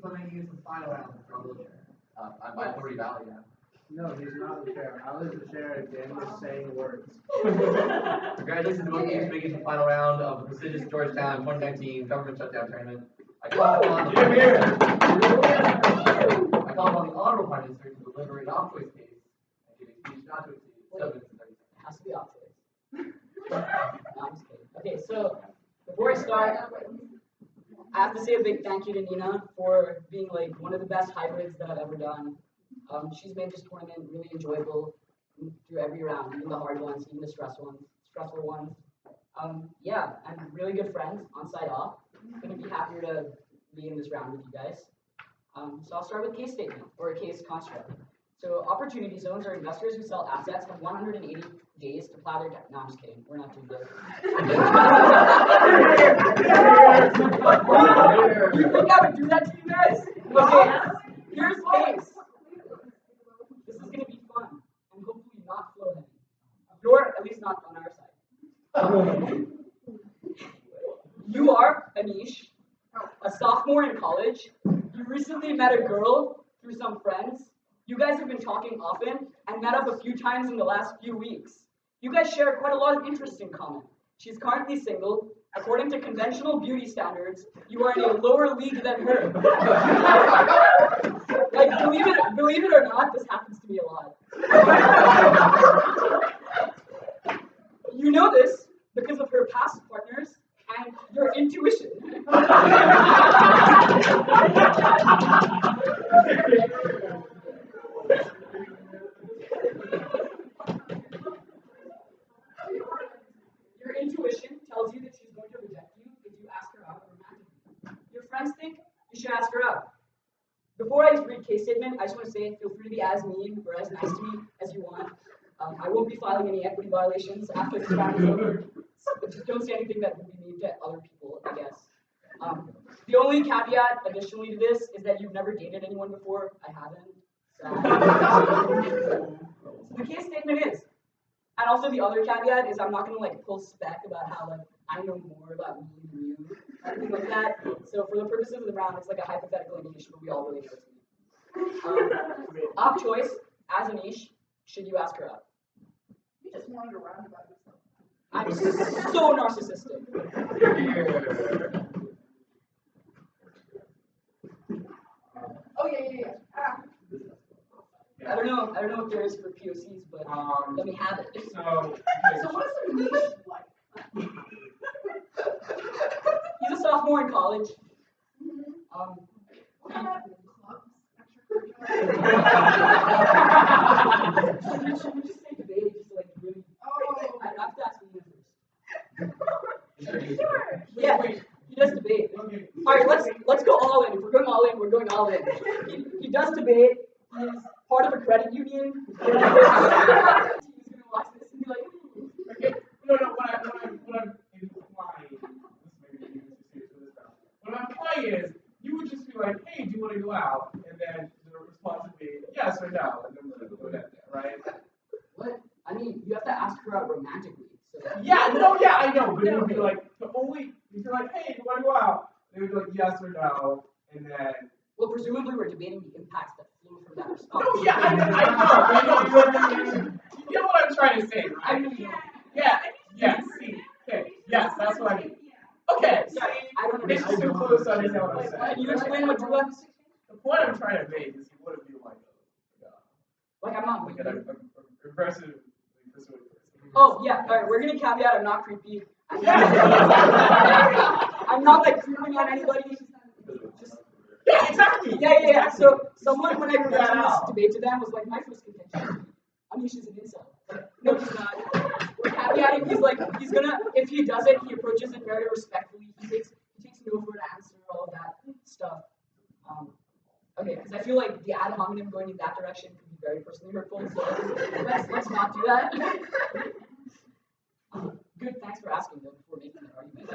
playing you some final round of trouble chair. I'm by Forty Valley now. No, he's not the chair. I was the chair and Dan was saying words. Congratulations to both teams for making the final round of the prestigious Georgetown 2019 government shutdown tournament. I call upon the Honorable Prime Minister to deliver an off-choice case and give a speech not to exceed 7 minutes and 30 seconds. It has to be off choice. No, I'm just kidding. Okay, so before I start, I have to say a big thank you to Nina for being like one of the best hybrids that I've ever done. She's made this tournament really enjoyable through every round, even the hard ones, even the stressful ones. Yeah, and really good friends on side off. Couldn't be happier to be in this round with you guys. So I'll start with case statement or a case construct. So opportunity zones are investors who sell assets have 180 days to plow their debt. No, I'm just kidding. We're not doing this. You think I would do that to you guys? Okay, here's case. This is going to be fun and hopefully not flow heavy. You're at least not on our side. You are, Anish, a sophomore in college. You recently met a girl through some friends. You guys have been talking often and met up a few times in the last few weeks. You guys share quite a lot of interests in common. She's currently single. According to conventional beauty standards, you are in a lower league than her. Like, believe it or not, this happens to me a lot. You know this because of her past partners and your intuition. Your intuition tells you that she's going to reject you if you ask her out romantically. Your friends think you should ask her out. Before I read case statement, I just want to say feel free to be as mean or as nice to me as you want. I won't be filing any equity violations after this round is over. But just don't say anything that would be mean to other people, I guess. The only caveat additionally to this is that you've never dated anyone before. I haven't. So the case statement is, and also the other caveat is I'm not gonna like pull spec about how like I know more about me than you, anything like that. So for the purposes of the round, it's like a hypothetical indication, but we all really know it's me. Off choice, as Anish, should you ask her out? You just wanted to round about yourself. I'm so narcissistic. Oh yeah. I don't know what there is for POCs, but let me have it. So what's the niche like? He's a sophomore in college. What kind of clubs? Should we just say debate, just like really? Oh. I have to ask you first. Sure. Yeah, he does debate. Okay. All right, let's go all in. If we're going all in, we're going all in. He does debate. He's part of a credit union. He's gonna watch this and be like, Okay. No. What I'm implying. This may be too serious for this round. What I'm implying is you would just be like, hey, do you want to go out? And then the response would be yes or no, and then we're gonna go there, right? what? I mean, you have to ask her out romantically. So Yeah, I know, but it would be like the only if you're like, hey, do you want to go out? They would be like yes or no, and then well, presumably we're debating the impacts that flow from that response. no, yeah, I know. You get what I'm trying to say, right? Yeah, see, okay, yes, that's what I mean. Okay, see, I don't it's just too close to understand what I'm saying. Can you explain what you want? The point I'm trying to make is you wouldn't be Like I'm not. like an aggressive pursuing person. Oh yeah, all right. We're gonna caveat. I'm not creepy. I'm not like creeping on anybody. Just Yeah, exactly. yeah. So someone when I presented this debate to them was like, my first contention. Anish is an incel. No, he's not. We're caveating. He's gonna. If he does it, he approaches it very respectfully. He takes no for an answer. All of that stuff. Okay, because I feel like the ad hominem going in that direction could be very personally hurtful. So let's not do that. Good. Thanks for asking though before making that argument.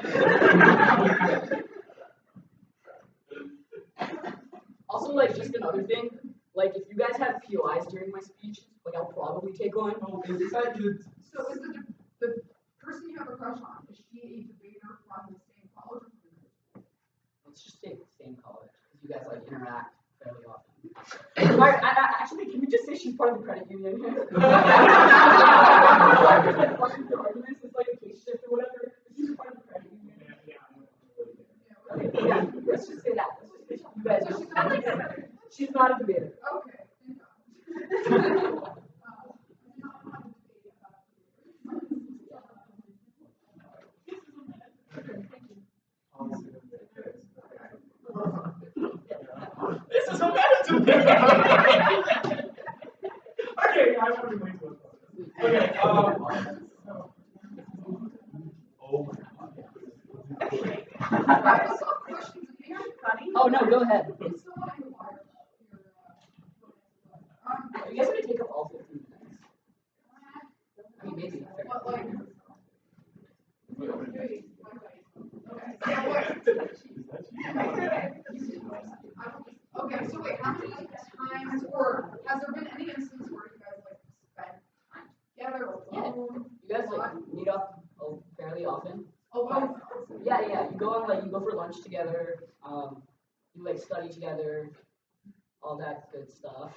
Also, like just another thing, like if you guys have POIs during my speech, like I'll probably take one. Oh, is that good? So is the person you have a crush on, is she a debater from the same college or from the Let's just say the same college. you guys like interact fairly often. Actually, can we just say she's part of the credit union? Arguments, it's like a case shift or whatever. She's part of the credit union. Okay, yeah, let's just say that. Let's just say you guys know. She's not a debater. Okay. This is a meta debate. Okay, I want to wait till okay. Oh no, go ahead. I still want to inquire Are you guys gonna take up all 15 minutes? I mean, maybe. what, like, okay, so wait, how many times, or has there been any instance where you guys like spent time together or Yeah. You guys like meet up fairly often. Oh, wow. Yeah. You go for lunch together. You like study together. All that good stuff.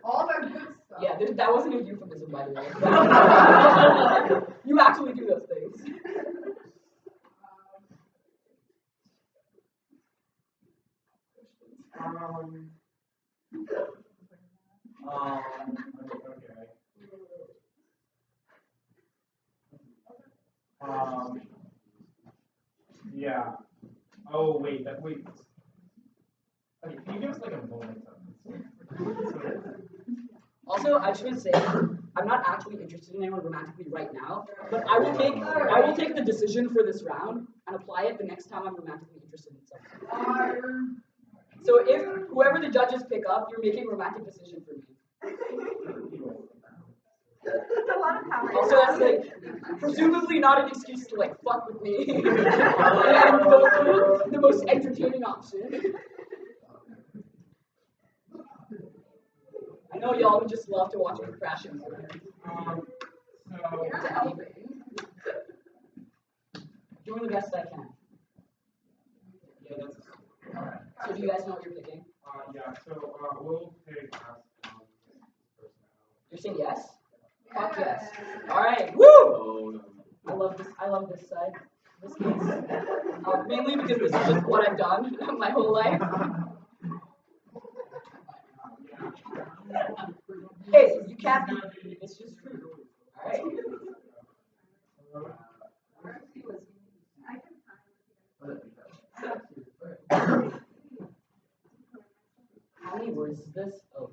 All that good stuff. Yeah, that wasn't a euphemism, by the way. You actually do those things. Okay. Yeah. Oh wait, wait. Okay, can you give us like a moment? Also, I just want to say, I'm not actually interested in anyone romantically right now, but I will take the decision for this round and apply it the next time I'm romantically interested in someone. So if whoever the judges pick up, you're making a romantic decision for me. Also, that's like presumably not an excuse to like fuck with me. And the most entertaining option. I know y'all would just love to watch me crash into it. Doing the best I can. Yeah, that's So do you guys know what you're picking? yeah, so we'll pick You're saying yes? Fuck yes. Alright, woo! I love this side. This case. Mainly because this is just what I've done my whole life. Hey, you can't be, it's just true. Alright. How many words is this? Oh.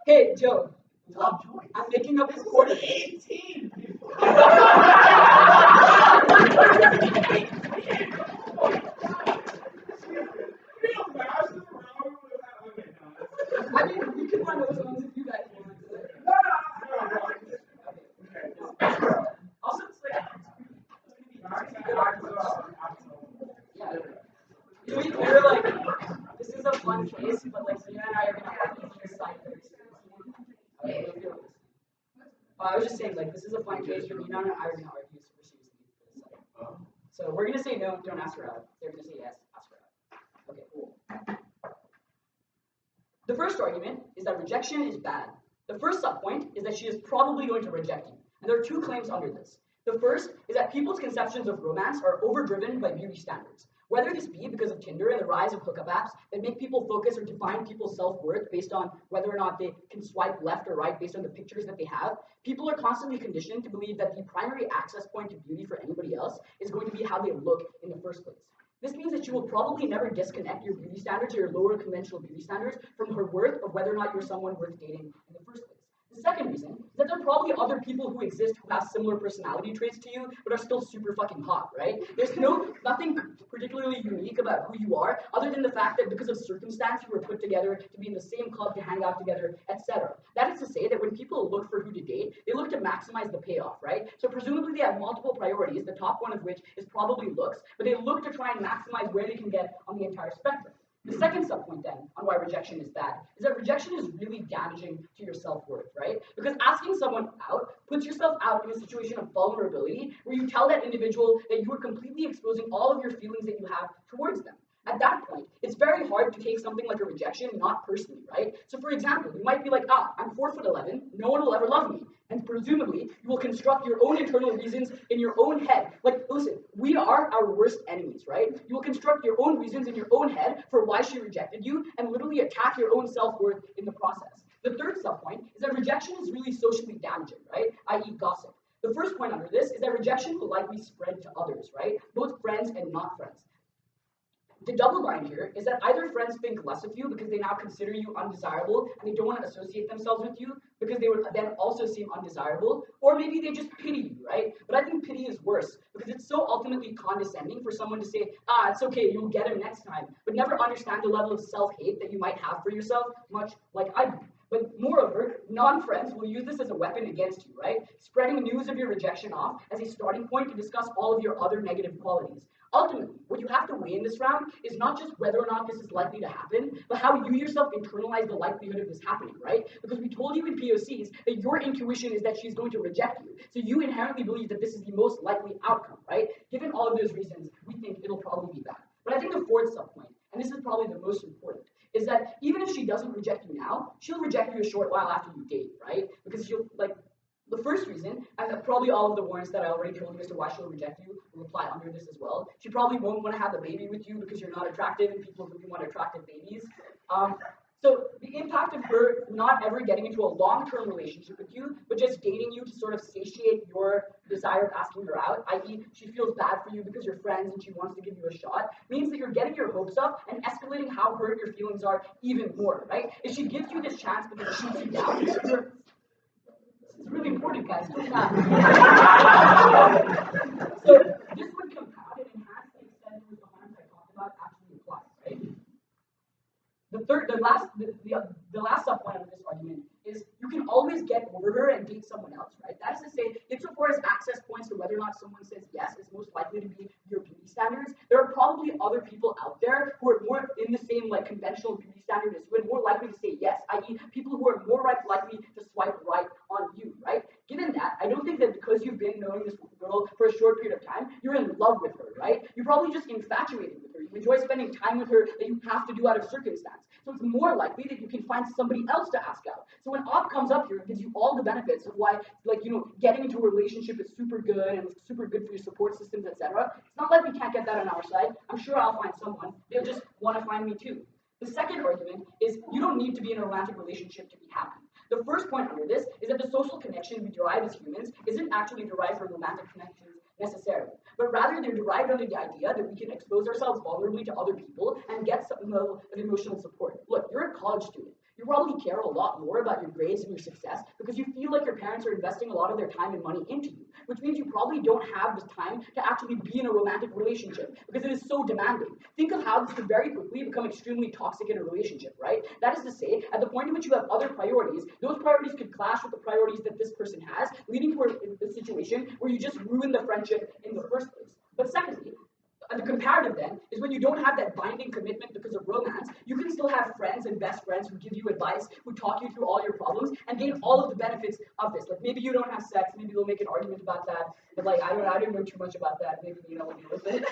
Hey, Joe. I'm making up this quarter. 18! I mean, we can run those ones if you guys want. Also, it's like, yeah. To be clear, like, this is a fun case, but like, you and I are gonna have to decide very seriously. I was just saying, like, this is a fun case, but Nina and I are gonna argue super seriously for this side. So we're gonna say no, don't ask her out. They're gonna say yes, ask her out. Okay, cool. The first argument is that rejection is bad. The first subpoint is that she is probably going to reject you. And there are two claims under this. The first is that people's conceptions of romance are overdriven by beauty standards. Whether this be because of Tinder and the rise of hookup apps that make people focus or define people's self-worth based on whether or not they can swipe left or right based on the pictures that they have, people are constantly conditioned to believe that the primary access point to beauty for anybody else is going to be how they look in the first place. This means that you will probably never disconnect your beauty standards or your lower conventional beauty standards from her worth of whether or not you're someone worth dating in the first place. The second reason is that there are probably other people who exist who have similar personality traits to you, but are still super fucking hot, right? There's nothing particularly unique about who you are, other than the fact that because of circumstance you were put together to be in the same club, to hang out together, etc. That is to say that when people look for who to date, they look to maximize the payoff, right? So presumably they have multiple priorities, the top one of which is probably looks, but they look to try and maximize where they can get on the entire spectrum. The second subpoint then on why rejection is bad is that rejection is really damaging to your self-worth, right? Because asking someone out puts yourself out in a situation of vulnerability where you tell that individual that you are completely exposing all of your feelings that you have towards them. At that point, it's very hard to take something like a rejection not personally, right? So for example, you might be like, I'm 4'11", no one will ever love me. And presumably, you will construct your own internal reasons in your own head. Like, listen, we are our worst enemies, right? You will construct your own reasons in your own head for why she rejected you and literally attack your own self-worth in the process. The third subpoint is that rejection is really socially damaging, right? I.e. gossip. The first point under this is that rejection will likely spread to others, right? Both friends and not friends. The double bind here is that either friends think less of you because they now consider you undesirable and they don't want to associate themselves with you because they would then also seem undesirable, or maybe they just pity you, right? But I think pity is worse because it's so ultimately condescending for someone to say, it's okay, you'll get him next time, but never understand the level of self-hate that you might have for yourself, much like I do. But moreover, non-friends will use this as a weapon against you, right? Spreading news of your rejection off as a starting point to discuss all of your other negative qualities. Ultimately, what you have to weigh in this round is not just whether or not this is likely to happen, but how you yourself internalize the likelihood of this happening, right? Because we told you in POCs that your intuition is that she's going to reject you. So you inherently believe that this is the most likely outcome, right? Given all of those reasons, we think it'll probably be bad. But I think the fourth subpoint, and this is probably the most important, is that even if she doesn't reject you now, she'll reject you a short while after you date, right? Because she'll, the first reason, and probably all of the warrants that I already told you as to why she'll reject you will apply under this as well. She probably won't want to have a baby with you because you're not attractive and people really want attractive babies. So the impact of her not ever getting into a long-term relationship with you, but just dating you to sort of satiate your desire of asking her out, i.e. she feels bad for you because you're friends and she wants to give you a shot, means that you're getting your hopes up and escalating how hurt your feelings are even more, right? If she gives you this chance because she shoots you down, it's really important, guys. Don't laugh. So this would compound and enhance the extent to which the harms I talked about actually apply, right? The last subpoint of this argument is you can always get over her and date someone else, right? That is to say, insofar as access points to whether or not someone says yes is most likely to be your beauty standards, there are probably other people out there who are more in the same conventional beauty standard as you and more likely to say yes, i.e. people who are more likely to swipe right on you, right? Given that, I don't think that because you've been knowing this girl for a short period of time, you're in love with her, right? You're probably just infatuated with her. You enjoy spending time with her that you have to do out of circumstance. So it's more likely that you can find somebody else to ask out. So when Op comes up here and gives you all the benefits of why, getting into a relationship is super good and super good for your support systems, etc., it's not like we can't get that on our side. I'm sure I'll find someone. They'll just want to find me too. The second argument is you don't need to be in a romantic relationship to be happy. The first point under this is that the social connection we derive as humans isn't actually derived from romantic connections necessarily, but rather they're derived under the idea that we can expose ourselves vulnerably to other people and get some level of emotional support. Look, you're a college student. You probably care a lot more about your grades and your success because you feel like your parents are investing a lot of their time and money into you, which means you probably don't have the time to actually be in a romantic relationship because it is so demanding. Think of how this could very quickly become extremely toxic in a relationship, right? That is to say, at the point in which you have other priorities, those priorities could clash with the priorities that this person has, leading to a situation where you just ruin the friendship in the first place. But secondly, the comparative then is when you don't have that binding commitment because of romance, you can still have friends and best friends who give you advice, who talk you through all your problems, and gain all of the benefits of this. Maybe you don't have sex, maybe they'll make an argument about that, but I didn't know too much about that. Maybe will deal with it.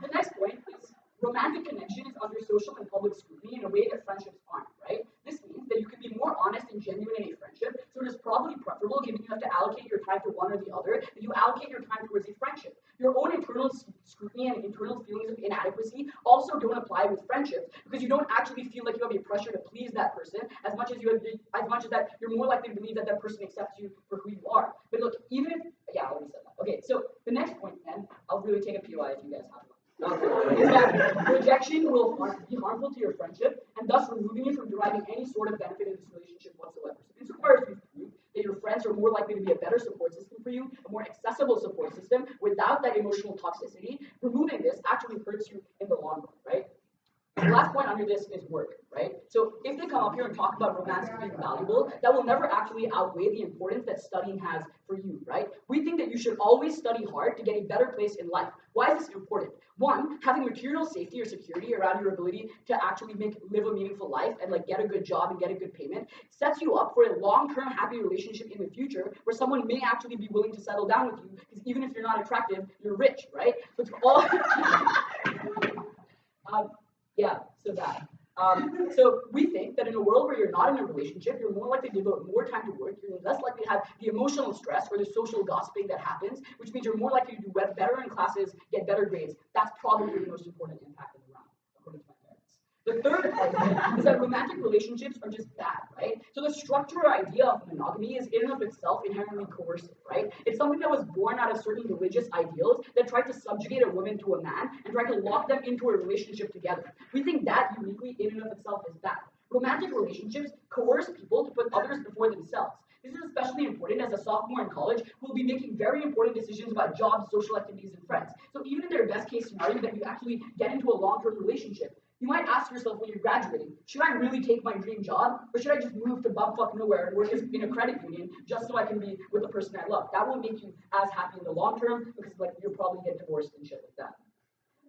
The next point is romantic connection is under social and public scrutiny in a way that friendships aren't, right? This means that you can be more honest and genuine in a friendship, so it is probably preferable, given you have to allocate your time to one or the other, that you allocate your time towards a friendship. Your own internal scrutiny and internal feelings of inadequacy also don't apply with friendships because you don't actually feel like you have a pressure to please that person as much as that you're more likely to believe that that person accepts you for who you are. But look, even if I already said that. Okay, so the next point then, I'll really take a POI if you guys have one. Is that rejection will be harmful to your friendship and thus removing you from deriving any sort of benefit in this relationship whatsoever. So insofar as you've proved that your friends are more likely to be a better support system for you, a more accessible support system without that emotional toxicity, removing this actually hurts you in the long run, right? The last point under this is work, right? So if they come up here and talk about romance being valuable, that will never actually outweigh the importance that studying has for you, right? We think that you you should always study hard to get a better place in life. Why is this important? One, having material safety or security around your ability to actually live a meaningful life and like get a good job and get a good payment sets you up for a long-term happy relationship in the future where someone may actually be willing to settle down with you because even if you're not attractive, you're rich, right? But all yeah, so that. So we think that in a world where you're not in a relationship, you're more likely to devote more time to work, you're less likely to have the emotional stress or the social gossiping that happens, which means you're more likely to do better in classes, get better grades. That's probably the most important impact in the round, according to my parents. The third argument is that romantic relationships are just bad, right? So the structure or idea of monogamy is in and of itself inherently coercive, right? It's something that was born out of certain religious ideals that tried to subjugate a woman to a man and tried to lock them into a relationship together. We think that uniquely in and of itself is bad. Romantic relationships coerce people to put others before themselves. This is especially important as a sophomore in college who will be making very important decisions about jobs, social activities, and friends. So even in their best case scenario that you actually get into a long-term relationship, you might ask yourself when you're graduating, should I really take my dream job, or should I just move to bumfuck nowhere and work in a credit union just so I can be with the person I love? That won't make you as happy in the long term because like you'll probably get divorced and shit like that.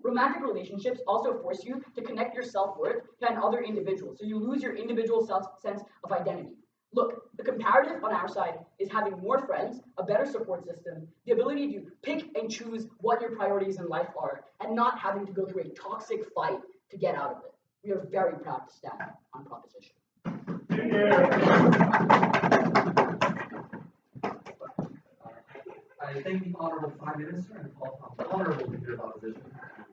Romantic relationships also force you to connect your self-worth to another individual, so you lose your individual sense of identity. Look, the comparative on our side is having more friends, a better support system, the ability to pick and choose what your priorities in life are, and not having to go through a toxic fight to get out of it. We are very proud to stand on proposition. I thank the Honorable Prime Minister and call upon the Honorable Leader of Opposition.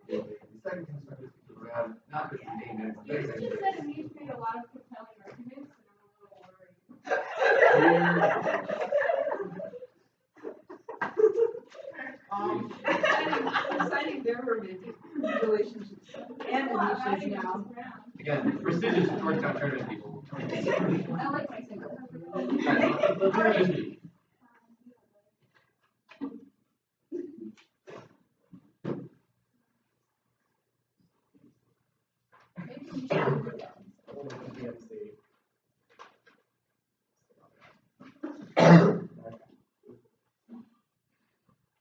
The second conservative speaker round, not Christian Damon. You just said Anish made a lot of compelling arguments, and I'm a little worried. Deciding their romantic relationships and Anish's now. Again, prestigious Georgetown tournament people. I like my single.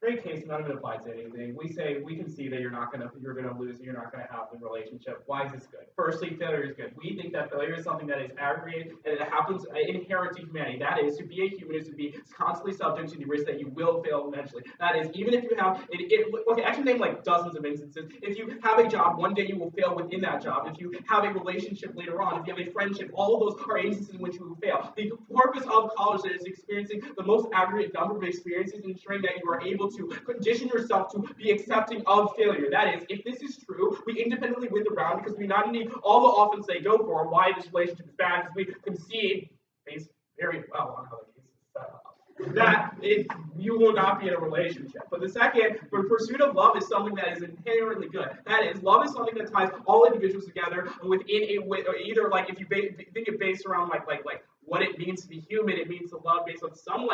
Great case, none of it applies to anything. We say we can see that you're gonna lose, and you're not gonna have the relationship. Why is this good? Firstly, failure is good. We think that failure is something that is aggregated and it happens inherent to humanity. That is, to be a human is to be constantly subject to the risk that you will fail eventually. That is, even if you have okay, actually name like dozens of instances. If you have a job, one day you will fail within that job. If you have a relationship later on, if you have a friendship, all of those are instances in which you will fail. The purpose of college is experiencing the most aggregate number of experiences and ensuring that you are able to condition yourself to be accepting of failure. That is, if this is true, we independently win the round because we not need all the offense they go for why this relationship is bad, because we concede based very well on how the case is set up. That you will not be in a relationship. But the second, the pursuit of love is something that is inherently good. That is, love is something that ties all individuals together within either like if you think it based around like what it means to be human, it means to love based on some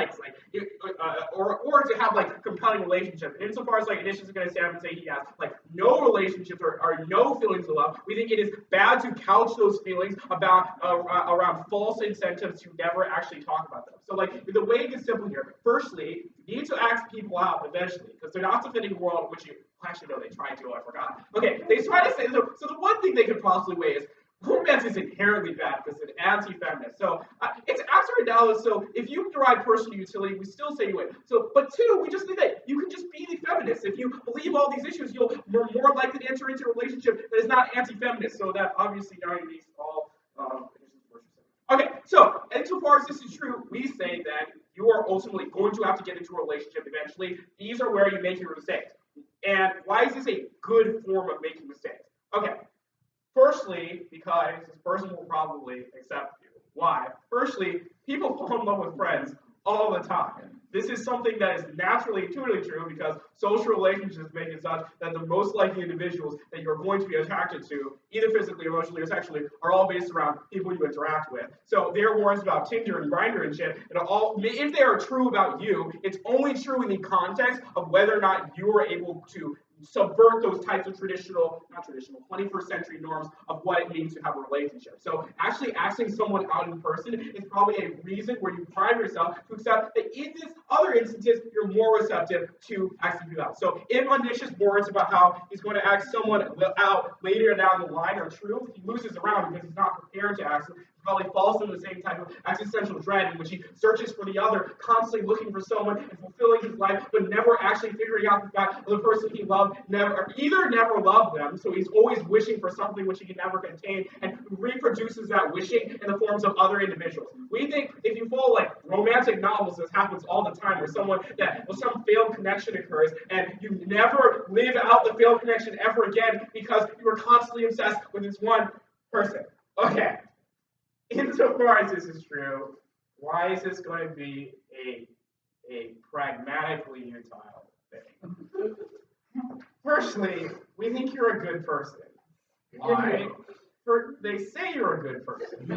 or to have like compelling relationship. And insofar as like Anish is going to stand up and say he has like no relationships or no feelings of love, we think it is bad to couch those feelings about around false incentives to never actually talk about them. So like the way it gets simple here. Firstly, you need to ask people out eventually because they're not defending a world which you actually no, they try to. I forgot. Okay, they try to say so. The one thing they could possibly weigh is romance is inherently bad because it's anti-feminist. So it's after analysis. So if you derive personal utility, we still say you win. So, but two, we just think that you can just be the feminist. If you believe all these issues, you're more likely to enter into a relationship that is not anti-feminist. So that obviously now needs all. Okay, so insofar as this is true, we say that you are ultimately going to have to get into a relationship eventually. These are where you make your mistakes. And why is this a good form of making mistakes? Okay. Firstly, because this person will probably accept you. Why? Firstly, people fall in love with friends all the time. This is something that is naturally, intuitively true because social relationships make it such that the most likely individuals that you're going to be attracted to, either physically, emotionally, or sexually, are all based around people you interact with. So their words about Tinder and Grindr and shit, if they are true about you, it's only true in the context of whether or not you are able to subvert those types of not traditional, 21st century norms of what it means to have a relationship. So actually asking someone out in person is probably a reason where you prime yourself to accept that in this other instances, you're more receptive to asking people out. So if Anish's words about how he's going to ask someone out later down the line are true, he loses around because he's not prepared to ask them. He probably falls into the same type of existential dread in which he searches for the other, constantly looking for someone and fulfilling his life, but never actually figuring out the fact that the person he loved never loved them, so he's always wishing for something which he can never contain, and reproduces that wishing in the forms of other individuals. We think if you follow like romantic novels, this happens all the time, where some failed connection occurs, and you never live out the failed connection ever again because you were constantly obsessed with this one person. Okay, insofar as this is true, why is this going to be a pragmatically utile thing? Firstly, we think you're a good person. Why? They say you're a good person.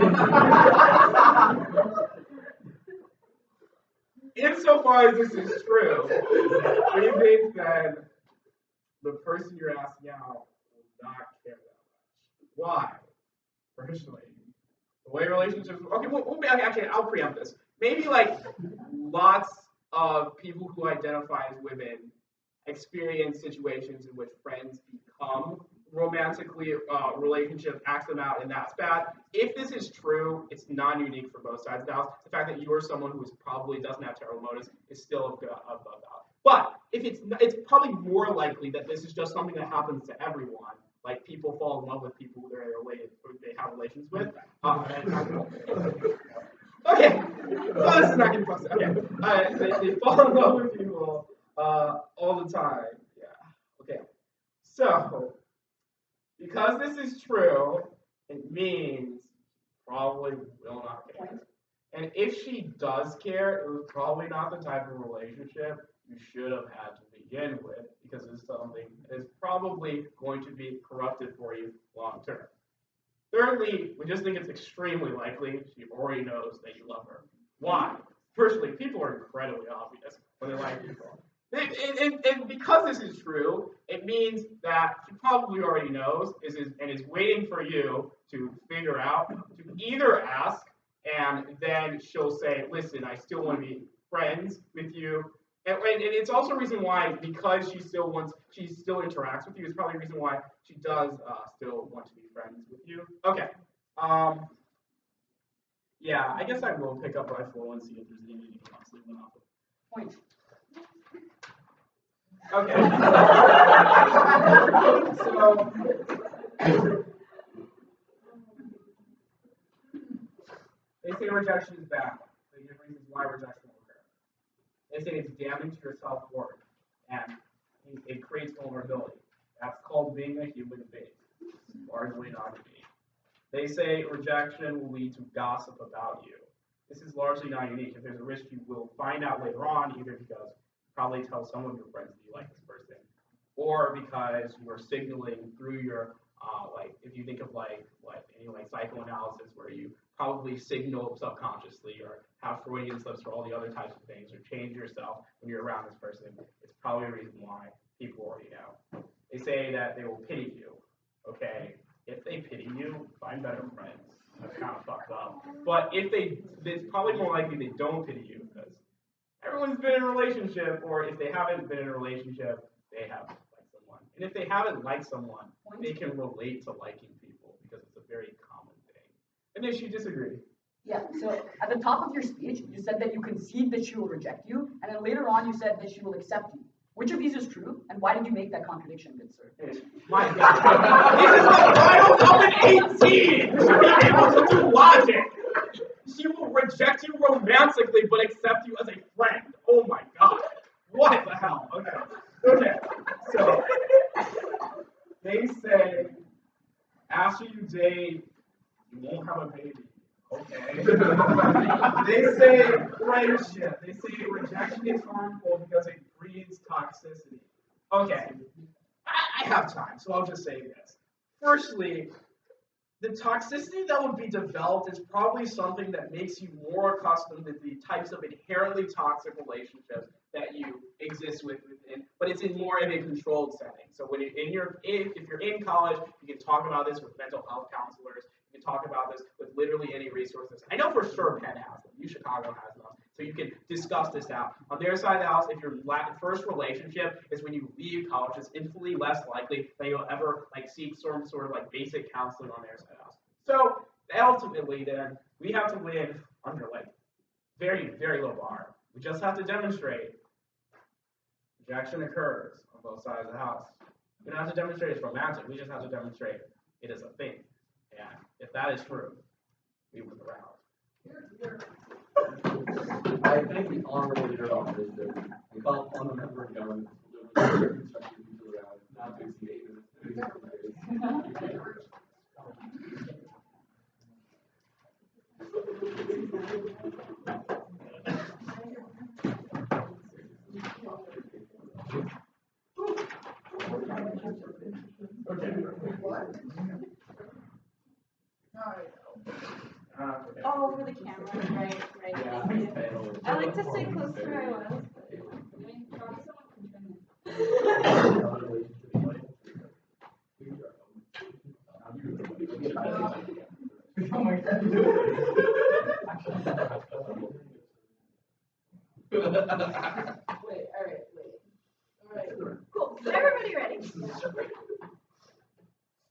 Insofar as this is true, we think that the person you're asking out will not care that much. Why? Firstly, the way relationships. Okay, I'll preempt this. Maybe like lots of people who identify as women experience situations in which friends become romantically relationships, act them out, and that's bad. If this is true, it's not unique for both sides of the house. The fact that you are someone who probably doesn't have terrible motives is still above that. But if it's probably more likely that this is just something that happens to everyone. Like people fall in love with people who they're related, who they have relations with. Okay, well, this is not getting fussy. Okay, they fall in love with people all the time. Yeah. Okay. So, because this is true, it means probably will not care. And if she does care, it was probably not the type of relationship you should have had to begin with, because it's something that is probably going to be corruptive for you long term. Thirdly, we just think it's extremely likely she already knows that you love her. Why? Firstly, people are incredibly obvious when they like people. And because this is true, it means that she probably already knows and is waiting for you to figure out, to either ask, and then she'll say, listen, I still want to be friends with you. And it's also a reason why, because she still interacts with you, it's probably a reason why she does still want to be friends with you. Okay. Yeah, I guess I will pick up my flow and see if there's anything else that went off the point. Okay. So they say rejection is bad. They give reasons why rejection will occur. They say it's damning to your self-worth, and it creates vulnerability. That's called being a human being, largely not to be. They say rejection will lead to gossip about you. This is largely not unique. If there's a risk, you will find out later on, either because you probably tell some of your friends that you like this person, or because you are signaling through your, if you think of any psychoanalysis where you probably signal subconsciously or have Freudian slips or all the other types of things, or change yourself when you're around this person, it's probably a reason why people already know. They say that they will pity you, okay? If they pity you, find better friends. That's kind of fucked up. But it's probably more likely they don't pity you, because everyone's been in a relationship, or if they haven't been in a relationship, they haven't liked someone. And if they haven't liked someone, they can relate to liking people, because it's a very common thing. And if you disagree. Yeah, so at the top of your speech, you said that you concede that she will reject you, and then later on you said that she will accept you. Which of these is true, and why did you make that contradiction, good sir? My God. This is the final of an 18! You should be able to do logic! She will reject you romantically, but accept you as a friend. Oh my God. What the hell? Okay. So, they say, after you date, you won't have a baby. Okay. They say friendship. They say rejection is harmful because it breeds toxicity. Okay. I have time, so I'll just say this. Firstly, the toxicity that would be developed is probably something that makes you more accustomed to the types of inherently toxic relationships that you exist within, but it's in more of a controlled setting. So when if you're in college, you can talk about this with mental health counselors. You can talk about this with literally any resources. I know for sure Penn has them. Chicago has them. So you can discuss this out. On their side of the house, if your first relationship is when you leave college, it's infinitely less likely that you'll ever seek some sort of basic counseling on their side of the house. So ultimately, then we have to live under very, very low bar. We just have to demonstrate rejection occurs on both sides of the house. We don't have to demonstrate it's romantic. We just have to demonstrate it is a thing. And if that is true, we win the round. I think the honorable leader of this is we call upon the member of government to deliver constructive utility not to exceed 8 minutes. Oh, for the camera, right, right. Yeah, Thank you. I like to stay close to where I was. Oh my God. Wait, all right. Cool. Is everybody ready?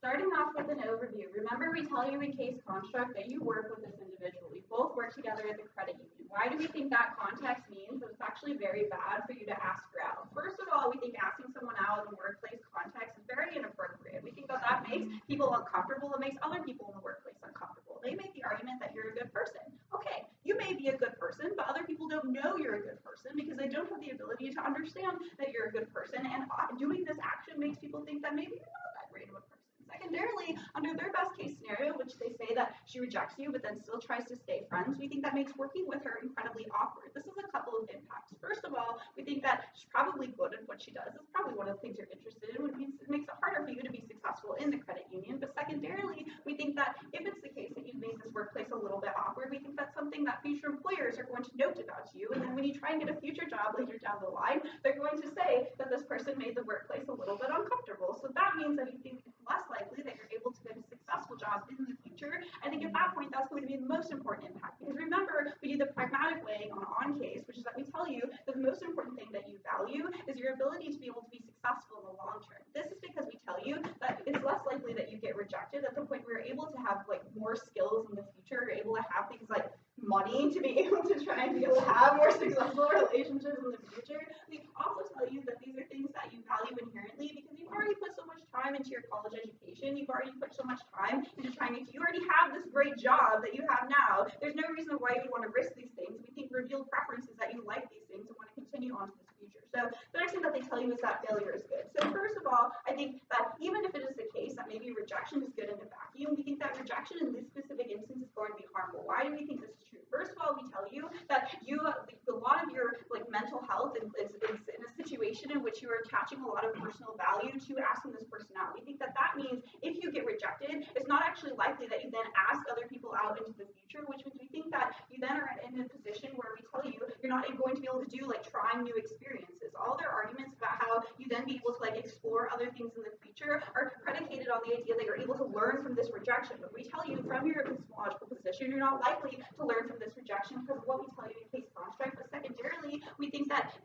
Starting off with an overview, remember we tell you in case construct that you work with this individual. We both work together at the credit union. Why do we think that context means that it's actually very bad for you to ask her out? First of all, we think asking someone out in the workplace context is very inappropriate. We think that makes people uncomfortable. It makes other people in the workplace uncomfortable. They make the argument that you're a good person. Okay, you may be a good person, but other people don't know you're a good person because they don't have the ability to understand that you're a good person. And doing this action makes people think that maybe you're not that great of a person. Secondarily, under their best case scenario, which they say that she rejects you but then still tries to stay friends, we think that makes working with her incredibly awkward. This is a couple of impacts. First of all, we think that she's probably good at what she does. It's probably one of the things you're interested in, which means it makes it harder for you to be successful in the credit union. But secondarily, we think that if it's the case that you've made this workplace a little bit awkward, we think that's something that future employers are going to note about you. And then when you try and get a future job later down the line, they're going to say that this person made the workplace a little bit uncomfortable. So that means that we think it's less likely that you're able to get a successful job in the future. I think at that point, that's going to be the most important impact. Because remember, we do the pragmatic weighing on case, which is that we tell you that the most important thing that you value is your ability to be able to be successful in the long term. This is because we tell you that it's less likely that you get rejected at the point where you're able to have more skills in the future, you're able to have things like money to be able to try and be able to have more successful relationships in the future. We also tell you that these are things that you value inherently because you've already put so much time into your college education, you've already put so much time into trying to, you already have this great job that you have now. There's no reason why you would want to risk these things. We think revealed preference is that you like these things and want to continue on to this future. So the next thing that they tell you is that failure is good. So first of all, I think that even if it is the case that maybe rejection is good in a vacuum, we think that rejection in this specific instance is going to be harmful. Why do we think this is true? First of all, we tell you that a lot of your mental health is in a situation in which you are attaching a lot of personal value to asking this person out. We think that means if you get rejected, it's not actually likely that you then ask other people out into the future, which means we think that you then are in a position where we tell you you're not going to be able to do trying new experiences. All their arguments about how you then be able to explore other things in the future are predicated on the idea that you're able to learn from this rejection. But we tell you from your epistemological position, you're not likely to learn from this rejection because of what we tell you in case construct. But secondarily, we think that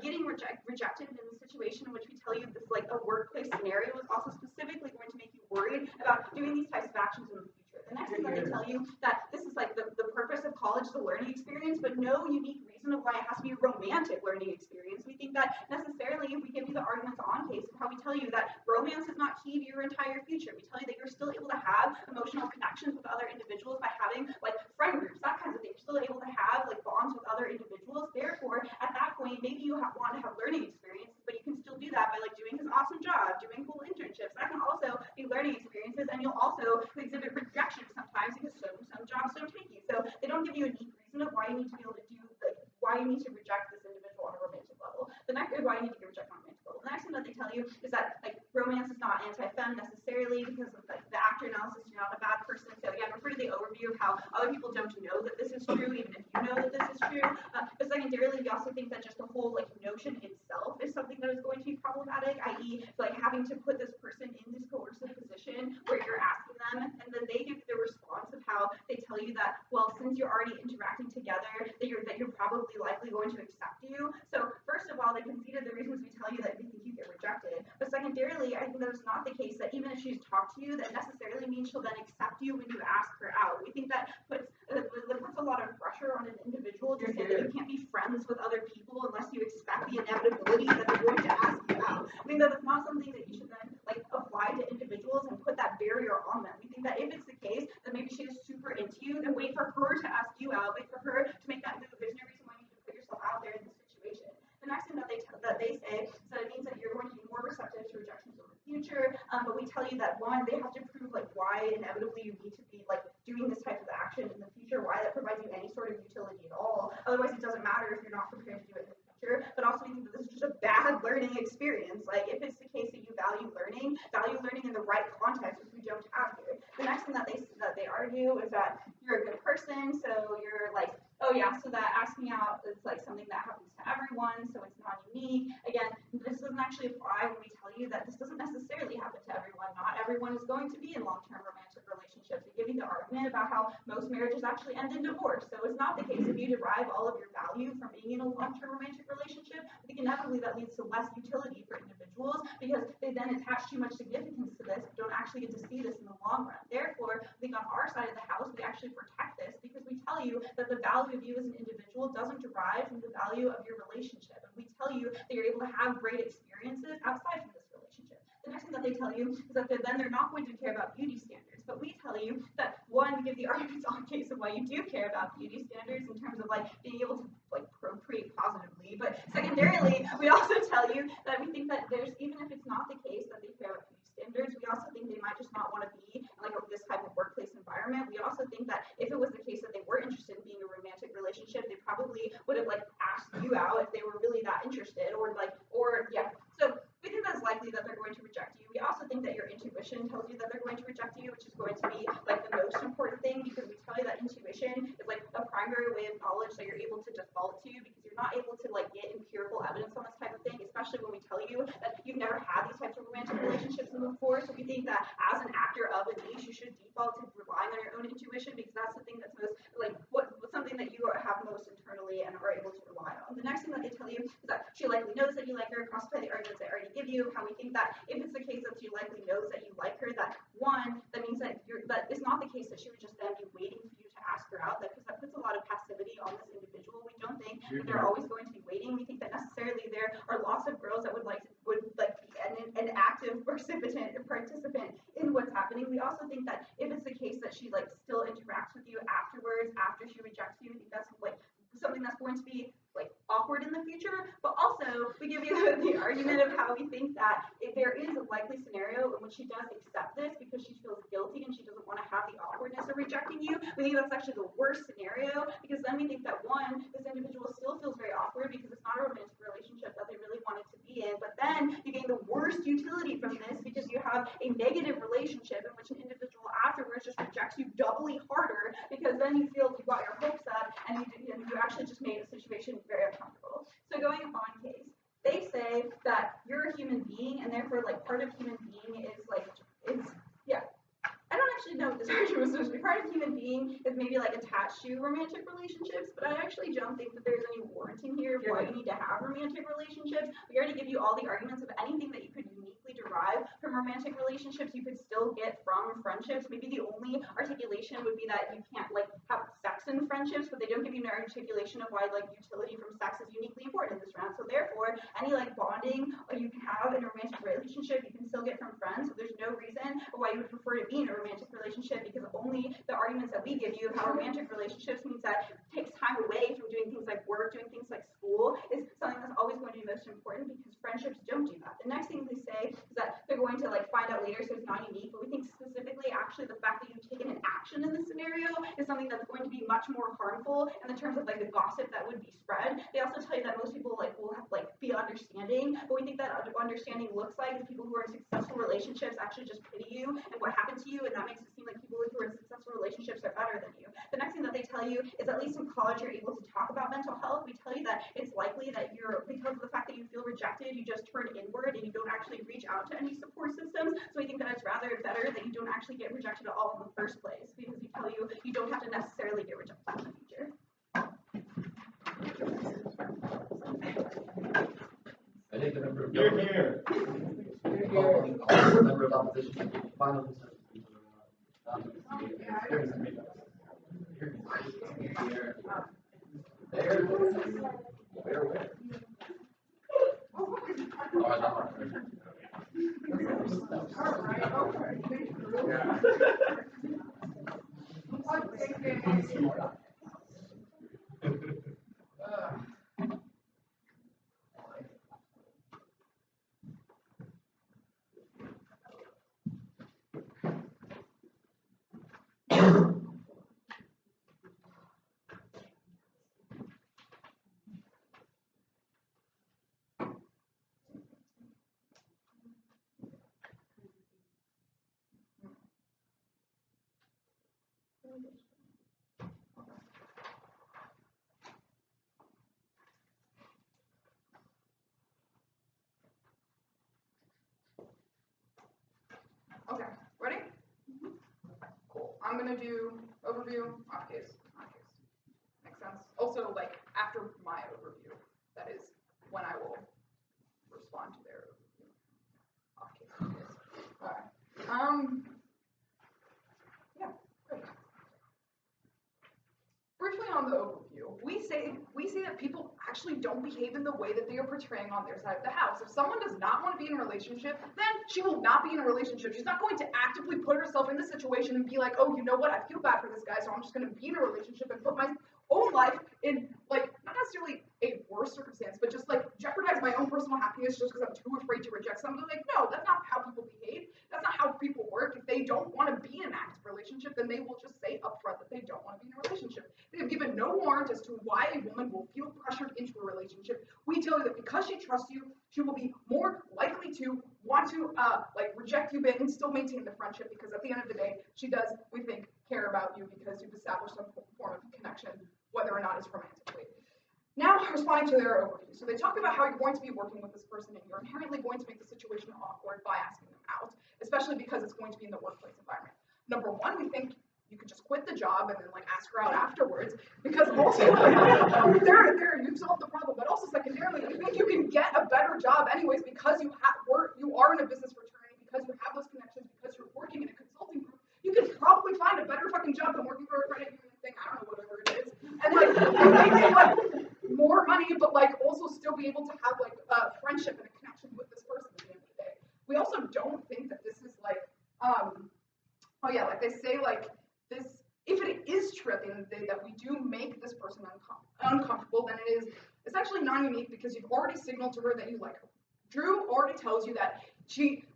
getting rejected in the situation in which we tell you this a workplace scenario is also specifically going to make you worried about doing these types of actions in the future. The next thing that they tell you that this is the purpose of college is a learning experience, but no unique reason of why it has to be a romantic learning experience. We think that necessarily we give you the arguments on case of how we tell you that romance is not key to your entire future. We tell you that you're still able to have emotional connections with other individuals by having friend groups, that kinds of things. You're still able to have bonds with other individuals. Therefore, at that point, maybe you want to have learning experiences, but you can still do that by doing his awesome job, doing cool internships. That can also be learning experiences, and you'll also exhibit rejection sometimes because some jobs don't take you. So they don't give you a neat reason of why you need to be able to do why you need to reject this individual on a romantic level. The next is why you need to get rejected on a romantic level. The next thing that they tell you is that romance is not anti-fem necessarily because of the actor analysis. You're not other people don't know that this is true, even if you know that this is true. But secondarily, we also think that just the whole like notion itself is something that is going to be problematic, i.e. like having to put this person in this coercive position where you're asking them and then they give the response of how they tell you that, well, since you're already interacting together, that you're probably likely going to accept you. So first of all, they conceded the reasons we tell you that we think you get rejected. But secondarily, I think that it's not the case that even if she's talked to you, that necessarily means she'll then accept you when you ask her out. We think that puts a lot of pressure on an individual to say that you can't be friends with other people unless you expect the inevitability that they're going to ask you out. I think that it's not something that you should then like apply to individuals and put that barrier on them. We think that if it's the case that maybe she is super into you, then wait for her to ask you out, wait for her to make that move. There's no reason why you need to put yourself out there in this situation. The next thing that they say is that it means that you're going to be more receptive to rejections in the future. But we tell you that one, they have to prove like why inevitably you need to be like doing this type of action in the future, why that provides you any sort of utility at all. Otherwise, it doesn't matter if you're not prepared to do it in the future. But also, we think that this is just a bad learning experience. Like if it's the case that you value learning in the right context, which we don't have here. The next thing that they argue is that you're a good person, so you're like, oh yeah, so that asking out is like something that happens to everyone, so it's not unique. Again, this doesn't actually apply when we tell you that this doesn't necessarily happen to everyone. Not everyone is going to be in long-term romantic relationships. We give you the argument about how most marriages actually end in divorce. So it's not the case if you derive all of your value from being in a long-term romantic relationship. I think inevitably that leads to less utility for individuals because they then attach too much significance to this, but don't actually get to see this in the long run. Therefore, I think on our side of the house, we actually protect this because we tell you that the value of you as an individual doesn't derive from the value of your relationship. And we tell you that you're able to have great experiences outside from this relationship. The next thing that they tell you is that they're not going to care about beauty standards. But we tell you that, one, we give the arguments on case of why you do care about beauty standards in terms of like being able to like procreate positively. But secondarily, we also tell you that we think that there's, even if it's not the case that they care about beauty standards, we also think they might just not want to be in like this type of workplace environment. We also think that if it was the case that they were interested in being in a romantic relationship, they probably would have like asked you out if they were really that interested, or yeah. So we think that's likely that they're going to reject you. We also think that your intuition tells you that they're going to reject you, which is going to be like the most important thing because we tell you that intuition is like a primary way of knowledge that you're able to default to because you're not able to like get empirical evidence on this type of thing, especially when we tell you that you've never had these types of romantic relationships before. So we think that as an actor of a niche, you should default to relying on your own intuition because that's the thing that's most like something that you have most internally and are able to rely on. The next thing that they tell you is that she likely knows that you like her across by the arguments I already give you, how we think that if it's the case that she likely knows that you like her, that one, that means that it's not the case that she would just then be waiting for you to ask her out, because that puts a lot of passivity on this individual. We don't think that they're always going to be waiting. We think that necessarily there are lots of girls that would be an active participant in what's happening. We also think that if it's the case that she like still interacts with you afterwards, after she rejects you, I think that's like something that's going to be like awkward in the future. But also we give you the argument of how we think that if there is a likely scenario in which she does accept this because she feels guilty and she doesn't want to have the awkwardness of rejecting you, we think that's actually the worst scenario because then we think that one, this individual still feels very awkward because it's not a romantic relationship that they really wanted to be in, but then you gain the worst utility from this because you have a negative relationship in which an individual afterwards just rejects you doubly harder because then you feel you got your hopes up and you actually just made a situation very uncomfortable. So going on case, they say that you're a human being and therefore like part of human being is like I don't actually know what this argument was supposed to be. Part of human being is maybe like attached to romantic relationships, but I actually don't think that there's any warranting here of why you need to have romantic relationships. We already give you all the arguments of anything that you could uniquely derive from romantic relationships you could still get from friendships. Maybe the only articulation would be that you can't like have sex in friendships, but they don't give you an articulation of why like utility from sex is uniquely important in this round. So therefore, any like bonding you can have in a romantic relationship, you can still get from friends. So there's no reason why you would prefer to be in a romantic relationship because only the arguments that we give you of how romantic relationships means that it takes time away from doing things like work, doing things like school is something that's always going to be most important because friendships don't do that. The next thing they say is that they're going to like find out later, so it's not unique, but we think specifically actually the fact that you've taken an action in this scenario is something that's going to be much more harmful in the terms of like the gossip that would be spread. They also tell you that most people like will have like be understanding, but we think that understanding looks like the people who are in successful relationships actually just pity you and what happened to you, and that makes it seem like people who are in successful relationships are better than you. The next thing that they tell you is at least in college you're able to talk about mental health. We tell you that it's likely that because of the fact that you feel rejected, you just turn inward and you don't actually reach out to any support systems. So we think that it's rather better that you don't actually get rejected at all in the first place, because we tell you you don't have to necessarily get rejected in the future. I think the number of Here. the number of opposition to the final consensus people are not there. Where? Okay, ready? Cool. I'm gonna do overview, off case. Makes sense. Also, like, after my overview, that is when I will respond to their overview. Off case. Alright. Yeah, great. Briefly on the overview, we say that people actually don't behave in the way that they are portraying on their side of the house. If someone does not want to be in a relationship, then she will not be in a relationship. She's not going to actively put herself in the situation and be like, oh, you know what, I feel bad for this guy, so I'm just going to be in a relationship and put my own life in, like, not necessarily a worse circumstance, but just, like, jeopardize my own personal happiness just because I'm too afraid to reject somebody. Like, no, that's not how people behave. That's not how people work. If they don't want to be in an active relationship, then they will just say upfront that they don't want to be in a relationship. They have given no warrant as to why a woman will feel pressured into a relationship. We tell her that because she trusts you, she will be more likely to want to, reject you, but and still maintain the friendship, because at the end of the day, she does, we think, care about you because you've established some form of connection, whether or not it's romantically. Now, responding to their overview. So they talk about how you're going to be working with this person and you're inherently going to make the situation awkward by asking them out, especially because it's going to be in the workplace environment. Number one, we think you could just quit the job and then ask her out afterwards, because also you've solved the problem. But also secondarily, we think you can get a better job anyways because you are in a business fraternity, because you have those connections, because you're working in a consulting group. You could probably find a better fucking job than working for a credit union thing. I don't know, whatever it is, and make more money, but also still be able to have a friendship and a connection with this person at the end of the day. We also don't think that this is they say this, if it is true at the end of the day that we do make this person uncomfortable, then it is essentially non-unique, because you've already signaled to her that you like her. Drew already tells you that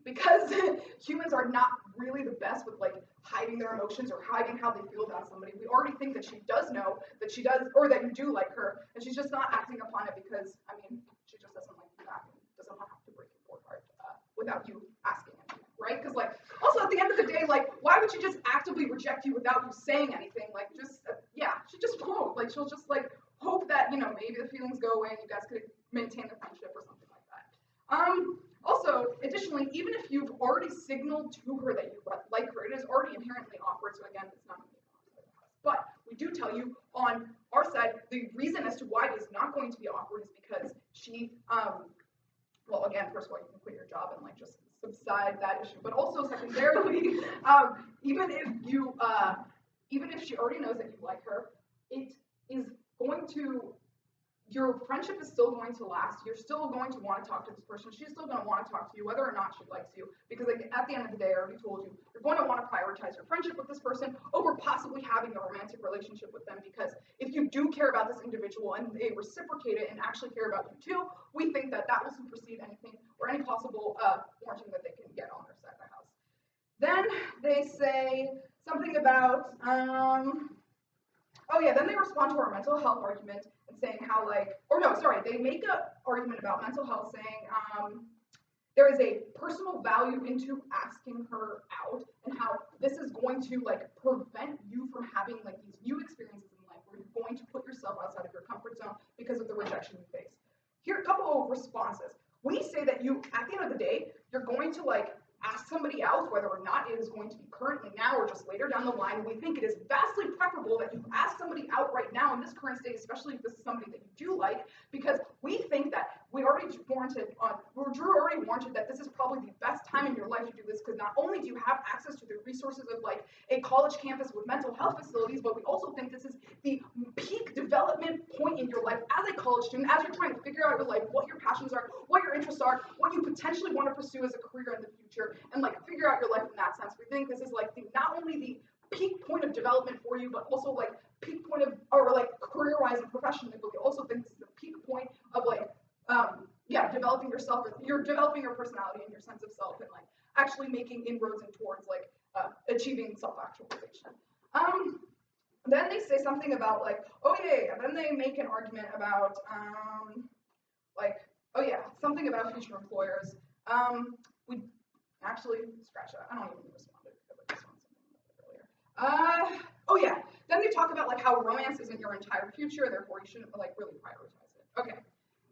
because humans are not really the best with hiding their emotions or hiding how they feel about somebody, we already think that she does know that she does, or that you do like her, and she's just not acting upon it because, she just doesn't like you back and doesn't want to have to break your heart without you asking anything, right? Because also at the end of the day, why would she just actively reject you without you saying anything? She just won't. She'll just hope that, maybe the feelings go away and you guys could maintain the friendship or something like that. Also, additionally, even if you've already signaled to her that you like her, it is already inherently awkward, so again, it's not going to be awkward. But we do tell you on our side, the reason as to why it is not going to be awkward is because she, again, first of all, you can quit your job and just subside that issue, but also secondarily, even if she already knows that you like her, it is going to, your friendship is still going to last. You're still going to want to talk to this person. She's still going to want to talk to you, whether or not she likes you, because at the end of the day, I already told you, you're going to want to prioritize your friendship with this person over possibly having a romantic relationship with them, because if you do care about this individual and they reciprocate it and actually care about you too, we think that will supersede anything or any possible warranting that they can get on their side of the house. Then they say something about, then they respond to our mental health argument and saying how they make an argument about mental health, saying there is a personal value into asking her out, and how this is going to like prevent you from having like these new experiences in life where you're going to put yourself outside of your comfort zone because of the rejection you face. Here are a couple of responses. We say that you, at the end of the day, you're going to like ask somebody out, whether or not it is going to be currently now or just later down the line. We think it is vastly preferable that you ask somebody out right now in this current state, especially if this is somebody that you do like, because we think that Drew already warranted that this is probably the best time in your life to do this, because not only do you have access to the resources of like a college campus with mental health facilities, but we also think this is the peak development point in your life as a college student, as you're trying to figure out your life, what your passions are, what your interests are, what you potentially want to pursue as a career in the future, and like figure out your life in that sense. We think this is like not only the peak point of development for you, but also like peak point of, or like career-wise and professionally, but we also think this is the peak point of like, developing yourself, you're developing your personality and your sense of self, and like actually making inroads and towards like achieving self-actualization. Then they say something about like, oh yeah, and then they make an argument about something about future employers. We actually scratch that. I don't even respond to it because I just want something earlier. Then they talk about like how romance isn't your entire future, therefore you shouldn't like really prioritize it. Okay,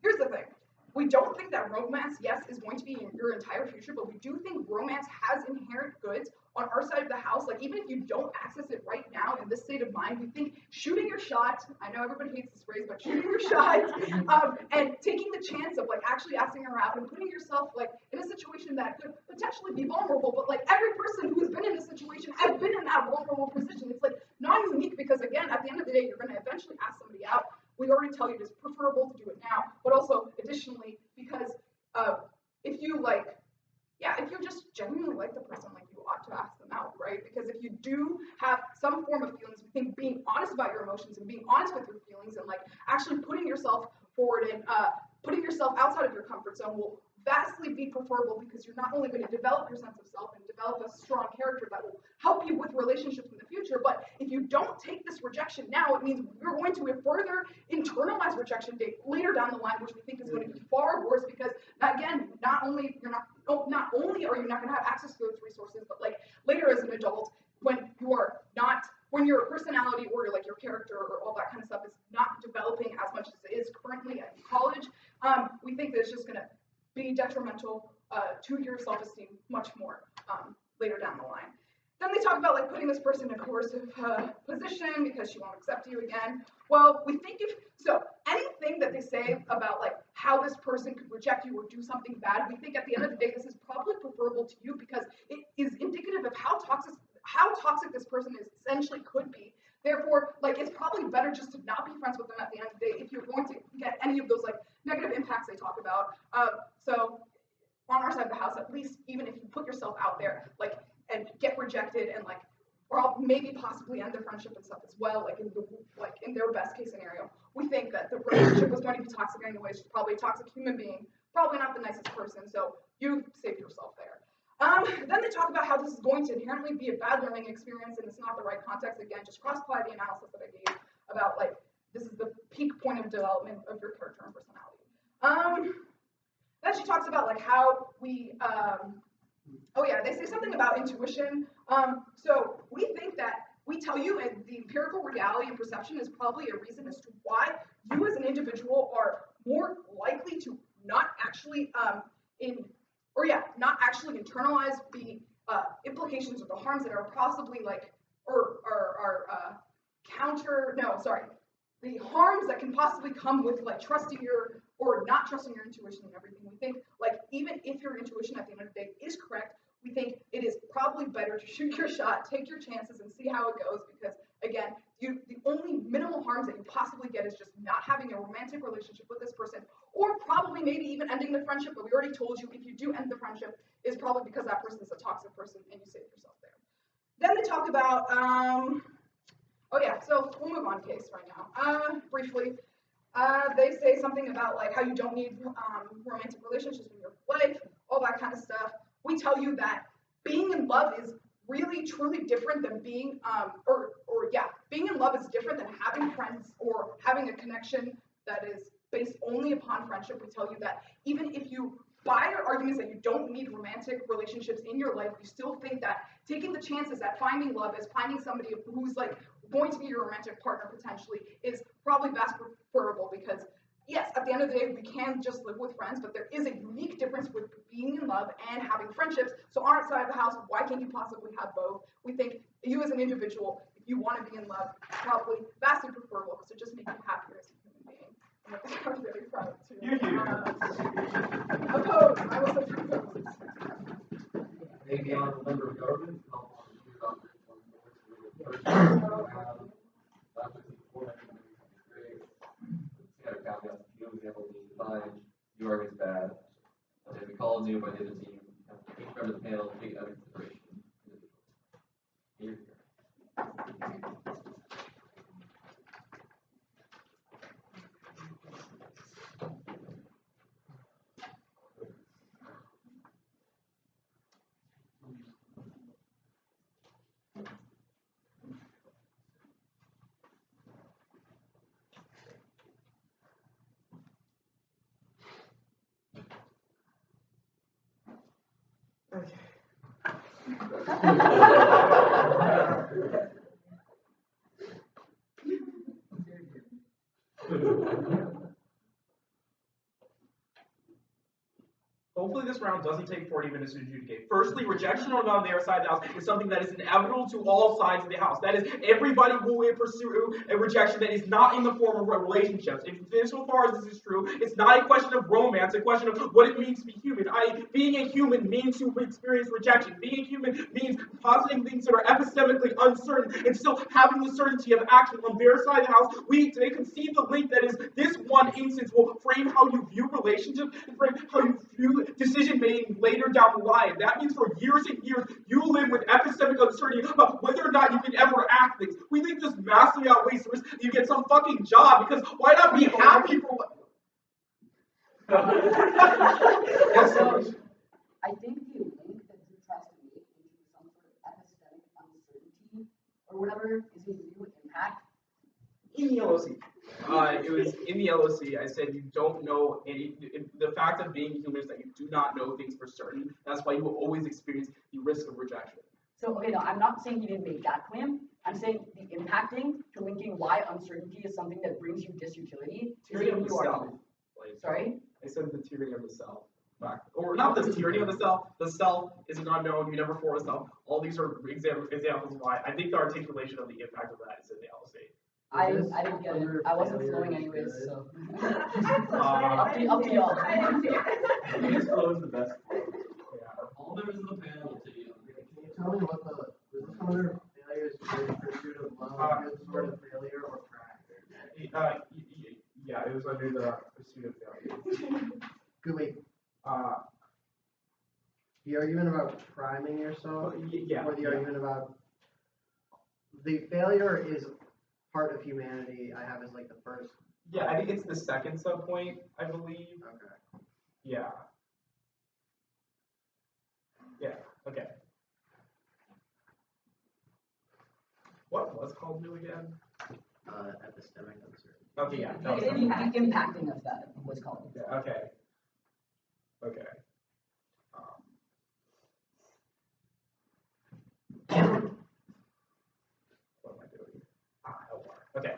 here's the thing. We don't think that romance, yes, is going to be in your entire future, but we do think romance has inherent goods on our side of the house. Like, even if you don't access it right now in this state of mind, we think shooting your shot, I know everybody hates this phrase, but shooting your shot, and taking the chance of, like, actually asking her out and putting yourself, like, in a situation that could potentially be vulnerable, but, like, every person who's been in this situation has been in that vulnerable position. It's, like, non-unique because, again, at the end of the day, you're going to eventually ask somebody out. We already tell you it's preferable to do it now, but also additionally because if you just genuinely like the person, like you ought to ask them out, right? Because if you do have some form of feelings, we think being honest about your emotions and being honest with your feelings and like actually putting yourself forward and putting yourself outside of your comfort zone will vastly be preferable, because you're not only going to develop your sense of self and develop a strong character that will help you with relationships in the future, but if you don't take this rejection now, it means you're going to further internalize rejection later down the line, which we think is going to be far worse, because again, not only are you not going to have access to those resources, but like later as an adult, when your personality or like your character or all that kind of stuff is not developing as much as it is currently at college, we think that it's just going to be detrimental to your self-esteem much more later down the line. Then they talk about like putting this person in a coercive position because she won't accept you again. Well, we think anything that they say about like how this person could reject you or do something bad, we think at the end of the day this is probably preferable to you because it is indicative of how toxic this person is essentially could be. Therefore, like it's probably better just to not be friends with them at the end of the day if you're going to get any of those like negative impacts they talk about. So on our side of the house, at least even if you put yourself out there, like and get rejected and like, or maybe possibly end the friendship and stuff as well, like in their best case scenario, we think that the relationship was going to be toxic anyways. She's probably a toxic human being, probably not the nicest person, so you saved yourself there. Then they talk about how this is going to inherently be a bad learning experience and it's not the right context. Again, just cross-apply the analysis that I gave about like this is the peak point of development of your character and personality. Then she talks about like how we, they say something about intuition. So we think that we tell you, and the empirical reality and perception is probably a reason as to why you as an individual are more likely to not actually internalize the implications or the harms that are possibly like, the harms that can possibly come with like trusting your or not trusting your intuition and everything. We think like even if your intuition at the end of the day is correct, we think it is probably better to shoot your shot, take your chances, and see how it goes, because again, the only minimal harms that you possibly get is just not having a romantic relationship with this person, or probably maybe even ending the friendship. But we already told you if you do end the friendship, it's probably because that person is a toxic person and you saved yourself there. Then they talk about so we'll move on case right now. Briefly, they say something about like how you don't need romantic relationships in your life, all that kind of stuff. We tell you that being in love is really truly different than being being in love is different than having friends or having a connection that is based only upon friendship. We tell you that even if you buy our arguments that you don't need romantic relationships in your life, you still think that taking the chances at finding love as finding somebody who's like going to be your romantic partner potentially is probably best preferable because yes, at the end of the day, we can just live with friends, but there is a unique difference with being in love and having friendships. So on our side of the house, why can't you possibly have both? We think you as an individual, if you want to be in love, probably vastly preferable because it just makes you happier as a human being. And I'm really proud to oppose. I will say oppose. Maybe on a member of government, help on the year on not just before that, great. Caveat, you don't example being fine, you are against bad. And if it calls you by the other team, each member of the panel take it out of consideration. Here. Hopefully this round doesn't take 40 minutes to adjudicate. Firstly, rejection on their side of the house is something that is inevitable to all sides of the house. That is, everybody will pursue a rejection that is not in the form of relationships. Insofar as this is true, it's not a question of romance, a question of what it means to be human. Being a human means to experience rejection. Being a human means positing things that are epistemically uncertain and still having the certainty of action on their side of the house. They conceive the link that is this one instance will frame how you view relationships and frame how you view decision making later down the line. That means for years and years, you live with epistemic uncertainty about whether or not you can ever act things. We think this massively outweighs the risk that you get some fucking job, because why not be happy for what? Also, I think the link that he tries to make into some sort of epistemic uncertainty or whatever is a new impact. In the LOC. It was in the LOC. I said you don't know any. The fact of being human is that you do not know things for certain. That's why you will always experience the risk of rejection. So, okay, no, I'm not saying he didn't make that claim. I'm saying the impacting to linking why uncertainty is something that brings you disutility. Tyranny of the self. Sorry? I said the tyranny of the self. Or not the tyranny of the self. The self is an unknown. You never form a self. All these are examples of why. I think the articulation of the impact of that is in the LOC. I didn't get it. I wasn't flowing anyways, so. Up to y'all. Please close the best flow. Yeah. All members of the panel will take it. Can you tell me what was this under failures in pursuit of love, good sort of failure or crack? Yeah, it was under the pursuit of failure. Good wait. The argument about priming yourself, Yeah. or the argument about the failure is part of humanity. I have as like the first. Yeah, I think it's the second subpoint, I believe. Okay. Yeah. Yeah, okay. What was called new again? Epistemic uncertainty. Okay, yeah. The That was impacting of that was called. yeah, okay. Okay. What am I doing? L1. Okay.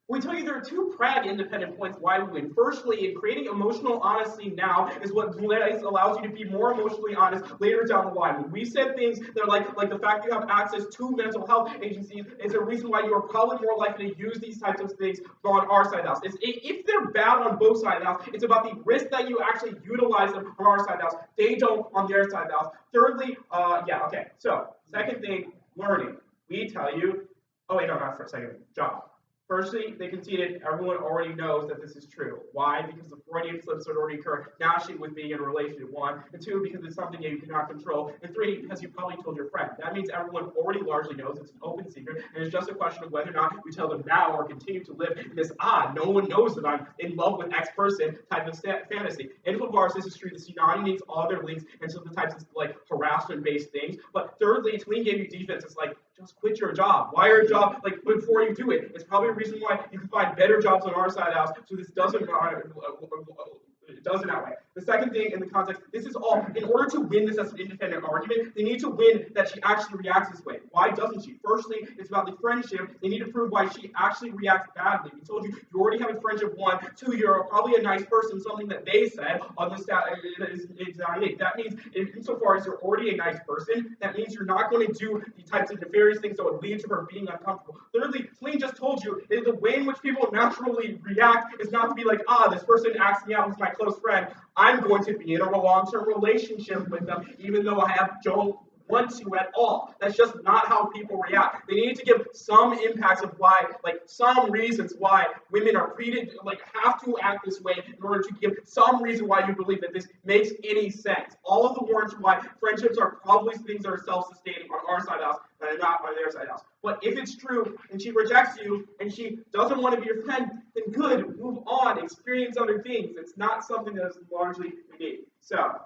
We tell you there are two Prague-independent points why we win. Firstly, in creating emotional honesty now is what allows you to be more emotionally honest later down the line. When we said things that are like the fact you have access to mental health agencies is a reason why you are probably more likely to use these types of things on our side of the house. If they're bad on both sides of the house, it's about the risk that you actually utilize them on our side of the house. They don't on their side of the house. Thirdly, yeah, okay. So, second thing, learning. We tell you, oh wait, no, not for a second, job. Firstly, they conceded everyone already knows that this is true. Why? Because the Freudian slips had already occurred, naturally with being in a relationship, one. And two, because it's something you cannot control. And three, because you probably told your friend. That means everyone already largely knows it's an open secret, and it's just a question of whether or not we tell them now or continue to live in this, no one knows that I'm in love with X person type of fantasy. Insofar as this is true, the tsunami needs all their links into the types of like harassment-based things. But thirdly, Tulane gave you defense. It's like, just quit your job. Why your job, like, before you do it? It's probably a reason why you can find better jobs on our side of the house, so this doesn't, it doesn't that way. The second thing in the context, this is all, in order to win this as an independent argument, they need to win that she actually reacts this way. Why doesn't she? Firstly, it's about the friendship. They need to prove why she actually reacts badly. We told you, you already have a friendship. 1, 2, you're probably a nice person, something that they said on the stat is exactly. That means, insofar as you're already a nice person, that means you're not going to do the types of nefarious things that would lead to her being uncomfortable. Thirdly, Celine just told you that the way in which people naturally react is not to be like, this person asked me out with my close friend. I'm going to be in a long-term relationship with them, even though I don't want to at all. That's just not how people react. They need to give some impacts of why, like some reasons why women are treated, like have to act this way in order to give some reason why you believe that this makes any sense. All of the warrants for why friendships are probably things that are self-sustaining on our side of the house that are not on their side of the house. But if it's true and she rejects you and she doesn't want to be your friend, then good, move on, experience other things. It's not something that is largely unique. So,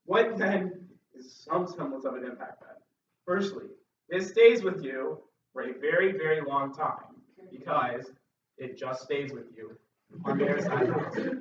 what then is some semblance of an impact then? Firstly, this stays with you for a very, very long time because it just stays with you on their side.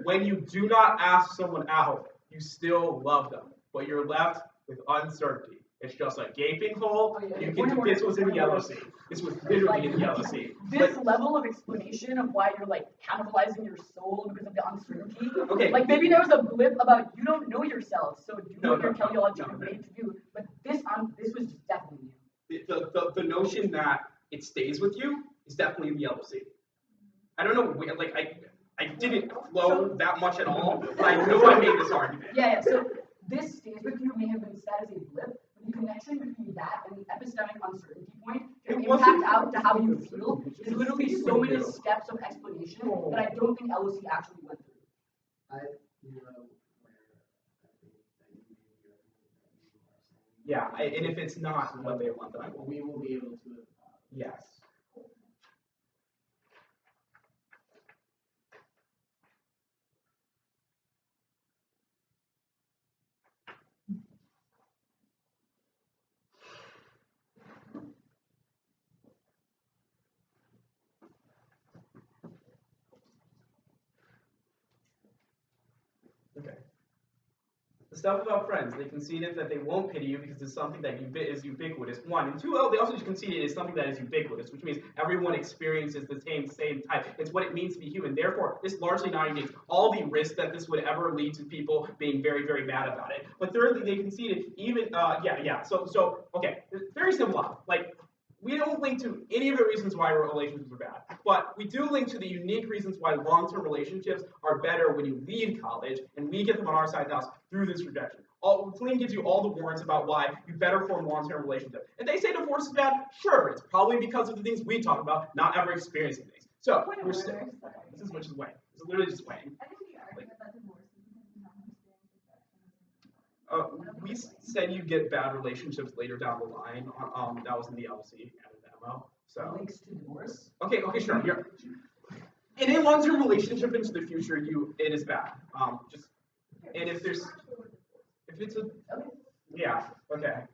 When you do not ask someone out, you still love them, but you're left with uncertainty. It's just a gaping hole. You can. This was in the yellow sea. This was literally in the yellow sea. This level of explanation of why you're like cannibalizing your soul because of the uncertainty. Okay. Like maybe there was a blip about you don't know yourself, so do what your teleological no. made to do. But this was just definitely you. The notion that it stays with you is definitely in the yellow sea. I don't know. Like I didn't flow that much at all, but I know I made this argument. Yeah. So this stays with you may have been said as a blip. The connection between that and the epistemic uncertainty point can impact out to how you feel. There's literally so many steps of explanation that I don't think LOC actually went through. Yeah, and if it's not what they want, then I will. We will be able to. Yes. Okay. The stuff about friends, they conceded that they won't pity you because it's something that is ubiquitous. 1 and 2. They also just conceded it's something that is ubiquitous, which means everyone experiences the same type. It's what it means to be human. Therefore, this largely not negates all the risk that this would ever lead to people being very, very mad about it. But thirdly, they conceded even So okay, it's very simple. Like, we don't link to any of the reasons why relationships are bad, but we do link to the unique reasons why long-term relationships are better when you leave college, and we get them on our side of the house through this rejection. Celine gives you all the warrants about why you better form long-term relationships. If they say divorce is bad, sure, it's probably because of the things we talk about, not ever experiencing things. So, this is which is Wayne. It's literally just Wayne. I think the argument that divorce is because you haven't experienced rejection. We said you get bad relationships later down the line. That was in the LC and the demo. So Links to divorce. Okay, sure. In a long-term relationship into the future, it is bad. And if it's a yeah, okay.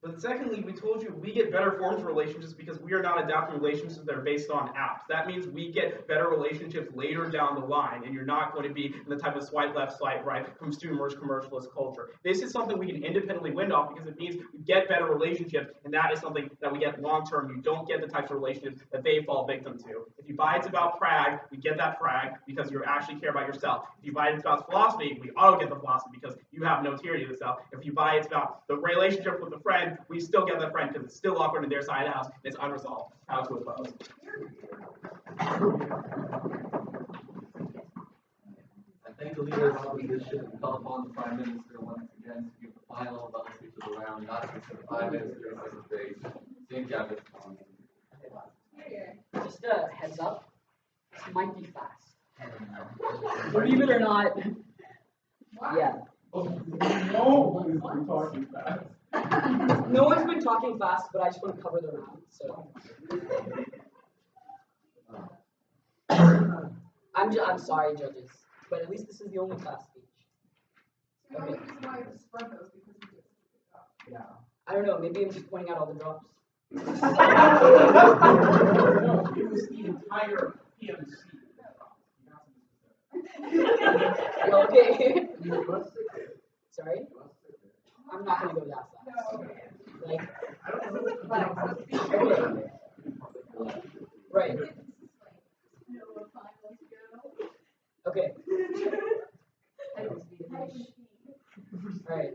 But secondly, we told you we get better forms of relationships because we are not adapting relationships that are based on apps. That means we get better relationships later down the line, and you're not going to be in the type of swipe left, swipe right, consumerist, commercialist culture. This is something we can independently win off because it means we get better relationships, and that is something that we get long term. You don't get the types of relationships that they fall victim to. If you buy it's about prag, we get that prag because you actually care about yourself. If you buy it's about philosophy, we auto get the philosophy because you have no tyranny of yourself. If you buy it's about the relationship with a friend, we still get that friend because it's still awkward in their side of the house. It's unresolved. How to oppose. I thank the leader of opposition and call upon the Prime Minister once again to give the final speech of the round, not to consider 5 minutes during second stage. Same cabinet. Just a heads up, this might be fast. Believe it or not, Yeah. Oh, no one is talking fast. No one's been talking fast, but I just want to cover the round. So I'm sorry, judges, but at least this is the only fast speech. The only reason why I spread those because you did such a good job. Yeah. I don't know. Maybe I'm just pointing out all the drops. No, it was the entire PMC. Okay. Sorry. I'm not gonna go that fast. Like. Right. Okay. Alright.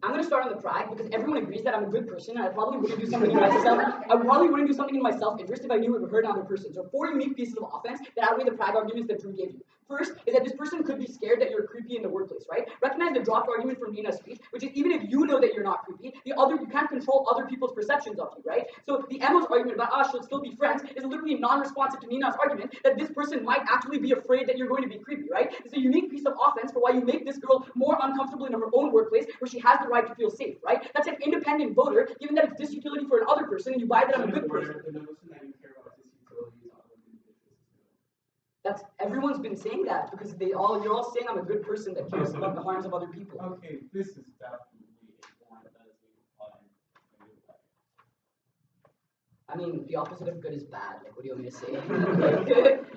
I'm gonna start on the pride because everyone agrees that I'm a good person and I probably wouldn't do something in myself. I probably wouldn't do something in my self-interest if I knew it would hurt another person. So 4 unique pieces of offense that outweigh the pride arguments that Drew gave you. First is that this person could be scared that you're creepy in the workplace, right? Recognize the dropped argument from Nina's speech, which is even if you know that you're not creepy, you can't control other people's perceptions of you, right? So the Emma's argument about she'll still be friends is literally non-responsive to Nina's argument that this person might actually be afraid that you're going to be creepy, right? It's a unique piece of offense for why you make this girl more uncomfortable in her own workplace where she has the right to feel safe, right? That's an independent voter, given that it's disutility for another person and you buy that I'm a good person. That's everyone's been saying that because you're all saying I'm a good person that cares about the harms of other people. Okay, this is definitely a point that is being applied. I mean, the opposite of good is bad. Like, what do you want me to say?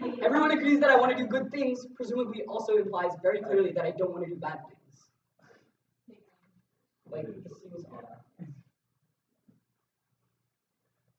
Like, everyone agrees that I want to do good things. Presumably, also implies very clearly that I don't want to do bad things. Like, this seems odd.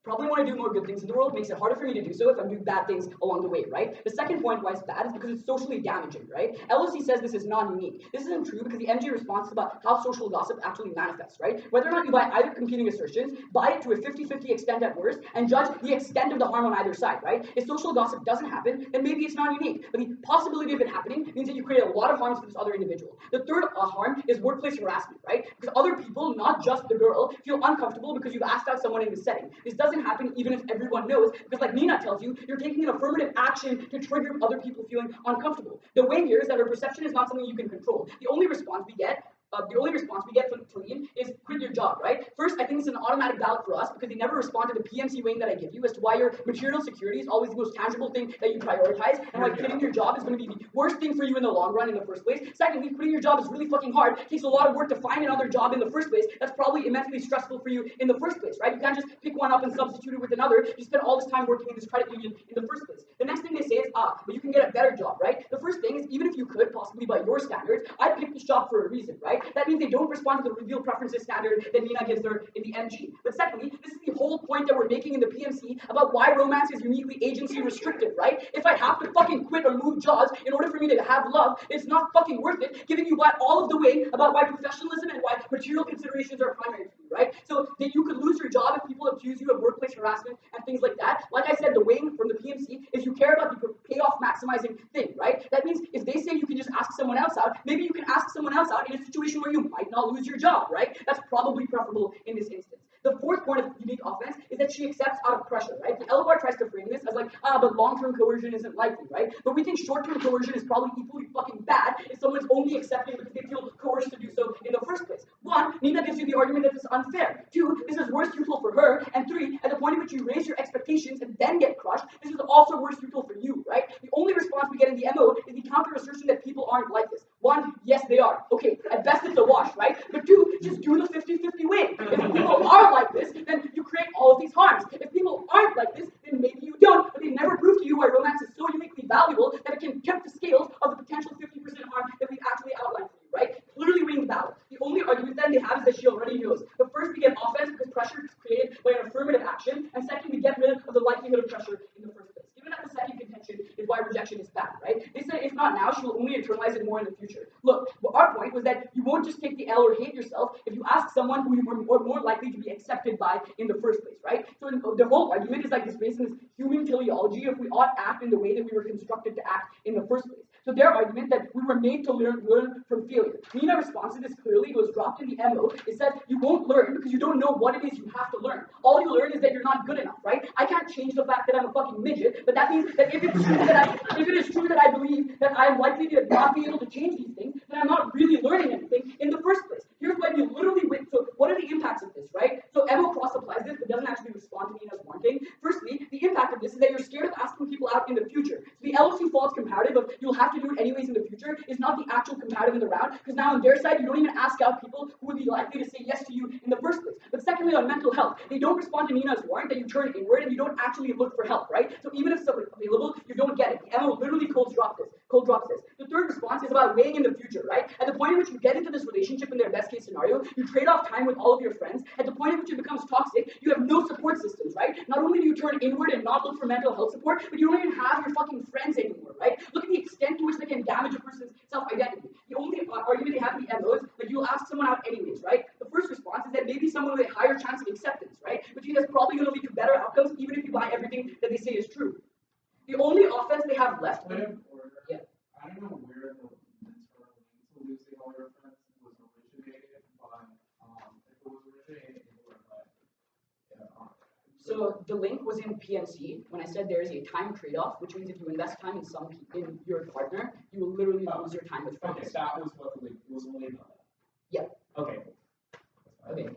Probably want to do more good things in the world, makes it harder for me to do so if I'm doing bad things along the way, right? The second point why it's bad is because it's socially damaging, right? LOC says this is non-unique. This isn't true because the MG response is about how social gossip actually manifests, right? Whether or not you buy either competing assertions, buy it to a 50-50 extent at worst, and judge the extent of the harm on either side, right? If social gossip doesn't happen, then maybe it's non-unique. But the possibility of it happening means that you create a lot of harms for this other individual. The third harm is workplace harassment, right? Because other people, not just the girl, feel uncomfortable because you've asked out someone in this setting. This doesn't happen even if everyone knows, because like Nina tells you, you're taking an affirmative action to trigger other people feeling uncomfortable. The way here is that her perception is not something you can control. The only response we get from Tulin is quit your job, right? First, I think it's an automatic ballot for us because they never respond to the PMC weighing that I give you as to why your material security is always the most tangible thing that you prioritize and why quitting your job is going to be the worst thing for you in the long run in the first place. Secondly, quitting your job is really fucking hard. It takes a lot of work to find another job in the first place. That's probably immensely stressful for you in the first place, right? You can't just pick one up and substitute it with another. You spend all this time working in this credit union in the first place. The next thing they say is, but you can get a better job, right? The first thing is, even if you could, possibly by your standards, I picked this job for a reason, right? That means they don't respond to the reveal preferences standard that Nina gives her in the MG. But secondly, this is the whole point that we're making in the PMC about why romance is uniquely agency restricted, right? If I have to fucking quit or move jobs in order for me to have love, it's not fucking worth it, giving you all of the weight about why professionalism and why material considerations are primary to you, right? So that you could lose your job if people accuse you of workplace harassment and things like that. Like I said, the weighing from the PMC is you care about the payoff maximizing thing, right? That means if they say you can just ask someone else out, maybe you can ask someone else out in a situation where you might not lose your job, right? That's probably preferable in this instance. The fourth point of unique offense is that she accepts out of pressure, right? The LOR tries to frame this as like, but long-term coercion isn't likely, right? But we think short-term coercion is probably equally fucking bad if someone's only accepting because they feel coerced to do so in the first place. 1, Nina gives you the argument that this is unfair. 2, this is worse useful for her. And 3, at the point at which you raise your expectations and then get crushed, this is also worse useful for you, right? The only response we get in the MO is the counter assertion that people aren't like this. 1, yes they are. Okay, at best it's a wash, right? But 2, just do the 50-50 win. If people are like this, then you create all of these harms. If people aren't like this, then maybe you don't, but they never prove to you why romance is so uniquely valuable that it can tip the scales of the potential 50% harm that we've actually outlined for you, right? Clearly winning the battle. The only argument then they have is that she already knows. But first we get offense because pressure is created by an affirmative action, and second we get rid of the likelihood of pressure in the first place. Given that the second contention is why rejection is bad, right? They said if not now, she will only internalize it more in the future. Look, our point was that you won't just take the L or hate yourself if you ask someone who you were more likely to be accepted by in the first place, right? So the whole argument is like this based on this human teleology if we ought act in the way that we were constructed to act in the first place. So So their argument that we were made to learn from failure. Nina responds to this clearly. It was dropped in the MO. It says you won't learn because you don't know what it is you have to learn. All you learn is that you're not good enough, right? I can't change the fact that I'm a fucking midget, but that means that if it is true that I believe that I'm likely to not be able to change these things, then I'm not really learning anything in the first place. Here's why you literally went. So what are the impacts of this, right? So MO cross applies this, but doesn't actually respond to Nina's warning. Firstly, the impact of this is that you're scared of asking people out in the future. So the LOC false comparative of you'll have to do it anyways in the future is not the actual comparative in the round, because now on their side, you don't even ask out people who would be likely to say yes to you in the first place. But secondly, on mental health, they don't respond to Nina's warrant that you turn inward and you don't actually look for help, right? So even if something's available, you don't get it. The MO literally cold drops this. The third response is about weighing in the future, right? At the point in which you get into this relationship in their best case scenario, you trade off time with all of your friends. At the point in which it becomes toxic, you have no support systems, right? Not only do you turn inward and not look for mental health support, but you don't even have your fucking friends anymore, right? Look at the extent to which they can damage a person's self-identity. The only argument they have in the MO is that you'll ask someone out anyways, right? The first response is that maybe someone with a higher chance of acceptance, right? Which means that's probably going to lead to better outcomes even if you buy everything that they say is true. The only offense they have left. Yeah. I don't know where the sort of link to losing all your friends was originated, but if it was originated anywhere, but So the link was in PNC when I said there is a time trade-off, which means if you invest time in your partner, you will literally lose your time with friends. okay, that was what the link was only about that. Yeah. Okay. Okay.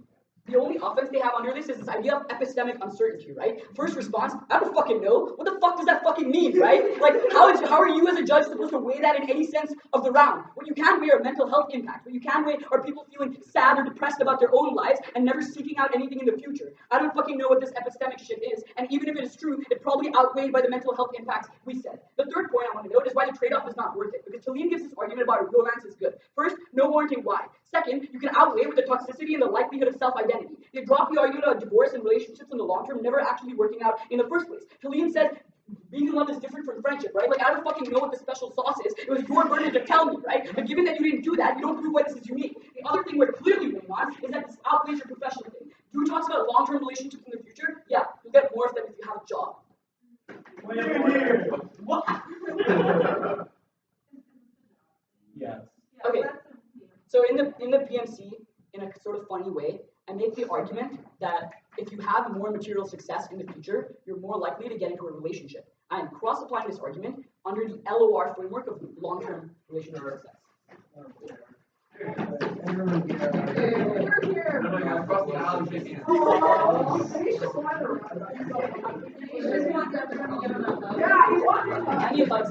The only offense they have under this is this idea of epistemic uncertainty, right? First response, I don't fucking know. What the fuck does that fucking mean, right? Like, how are you as a judge supposed to weigh that in any sense of the round? What you can weigh are mental health impacts. What you can weigh are people feeling sad or depressed about their own lives and never seeking out anything in the future. I don't fucking know what this epistemic shit is, and even if it is true, it's probably outweighed by the mental health impacts we said. The third point I want to note is why the trade-off is not worth it, because Talim gives this argument about romance is good. First, no warranting why. Second, you can outweigh with the toxicity and the likelihood of self-identity. They drop the argument about divorce and relationships in the long term never actually working out in the first place. Talim says being in love is different from friendship, right? Like, I don't fucking know what the special sauce is. It was your burden to tell me, right? But given that you didn't do that, you don't prove why this is unique. The other thing we're clearly winning on is that this outweighs your professional thing. Drew talks about long-term relationships in the future. Yeah, you'll get more of them if you have a job. What? Yes. Okay. So in the PMC, in a sort of funny way, I make the argument that if you have more material success in the future, you're more likely to get into a relationship. I am cross-applying this argument under the LOR framework of long-term relationship success. Yeah, he won. Any advice?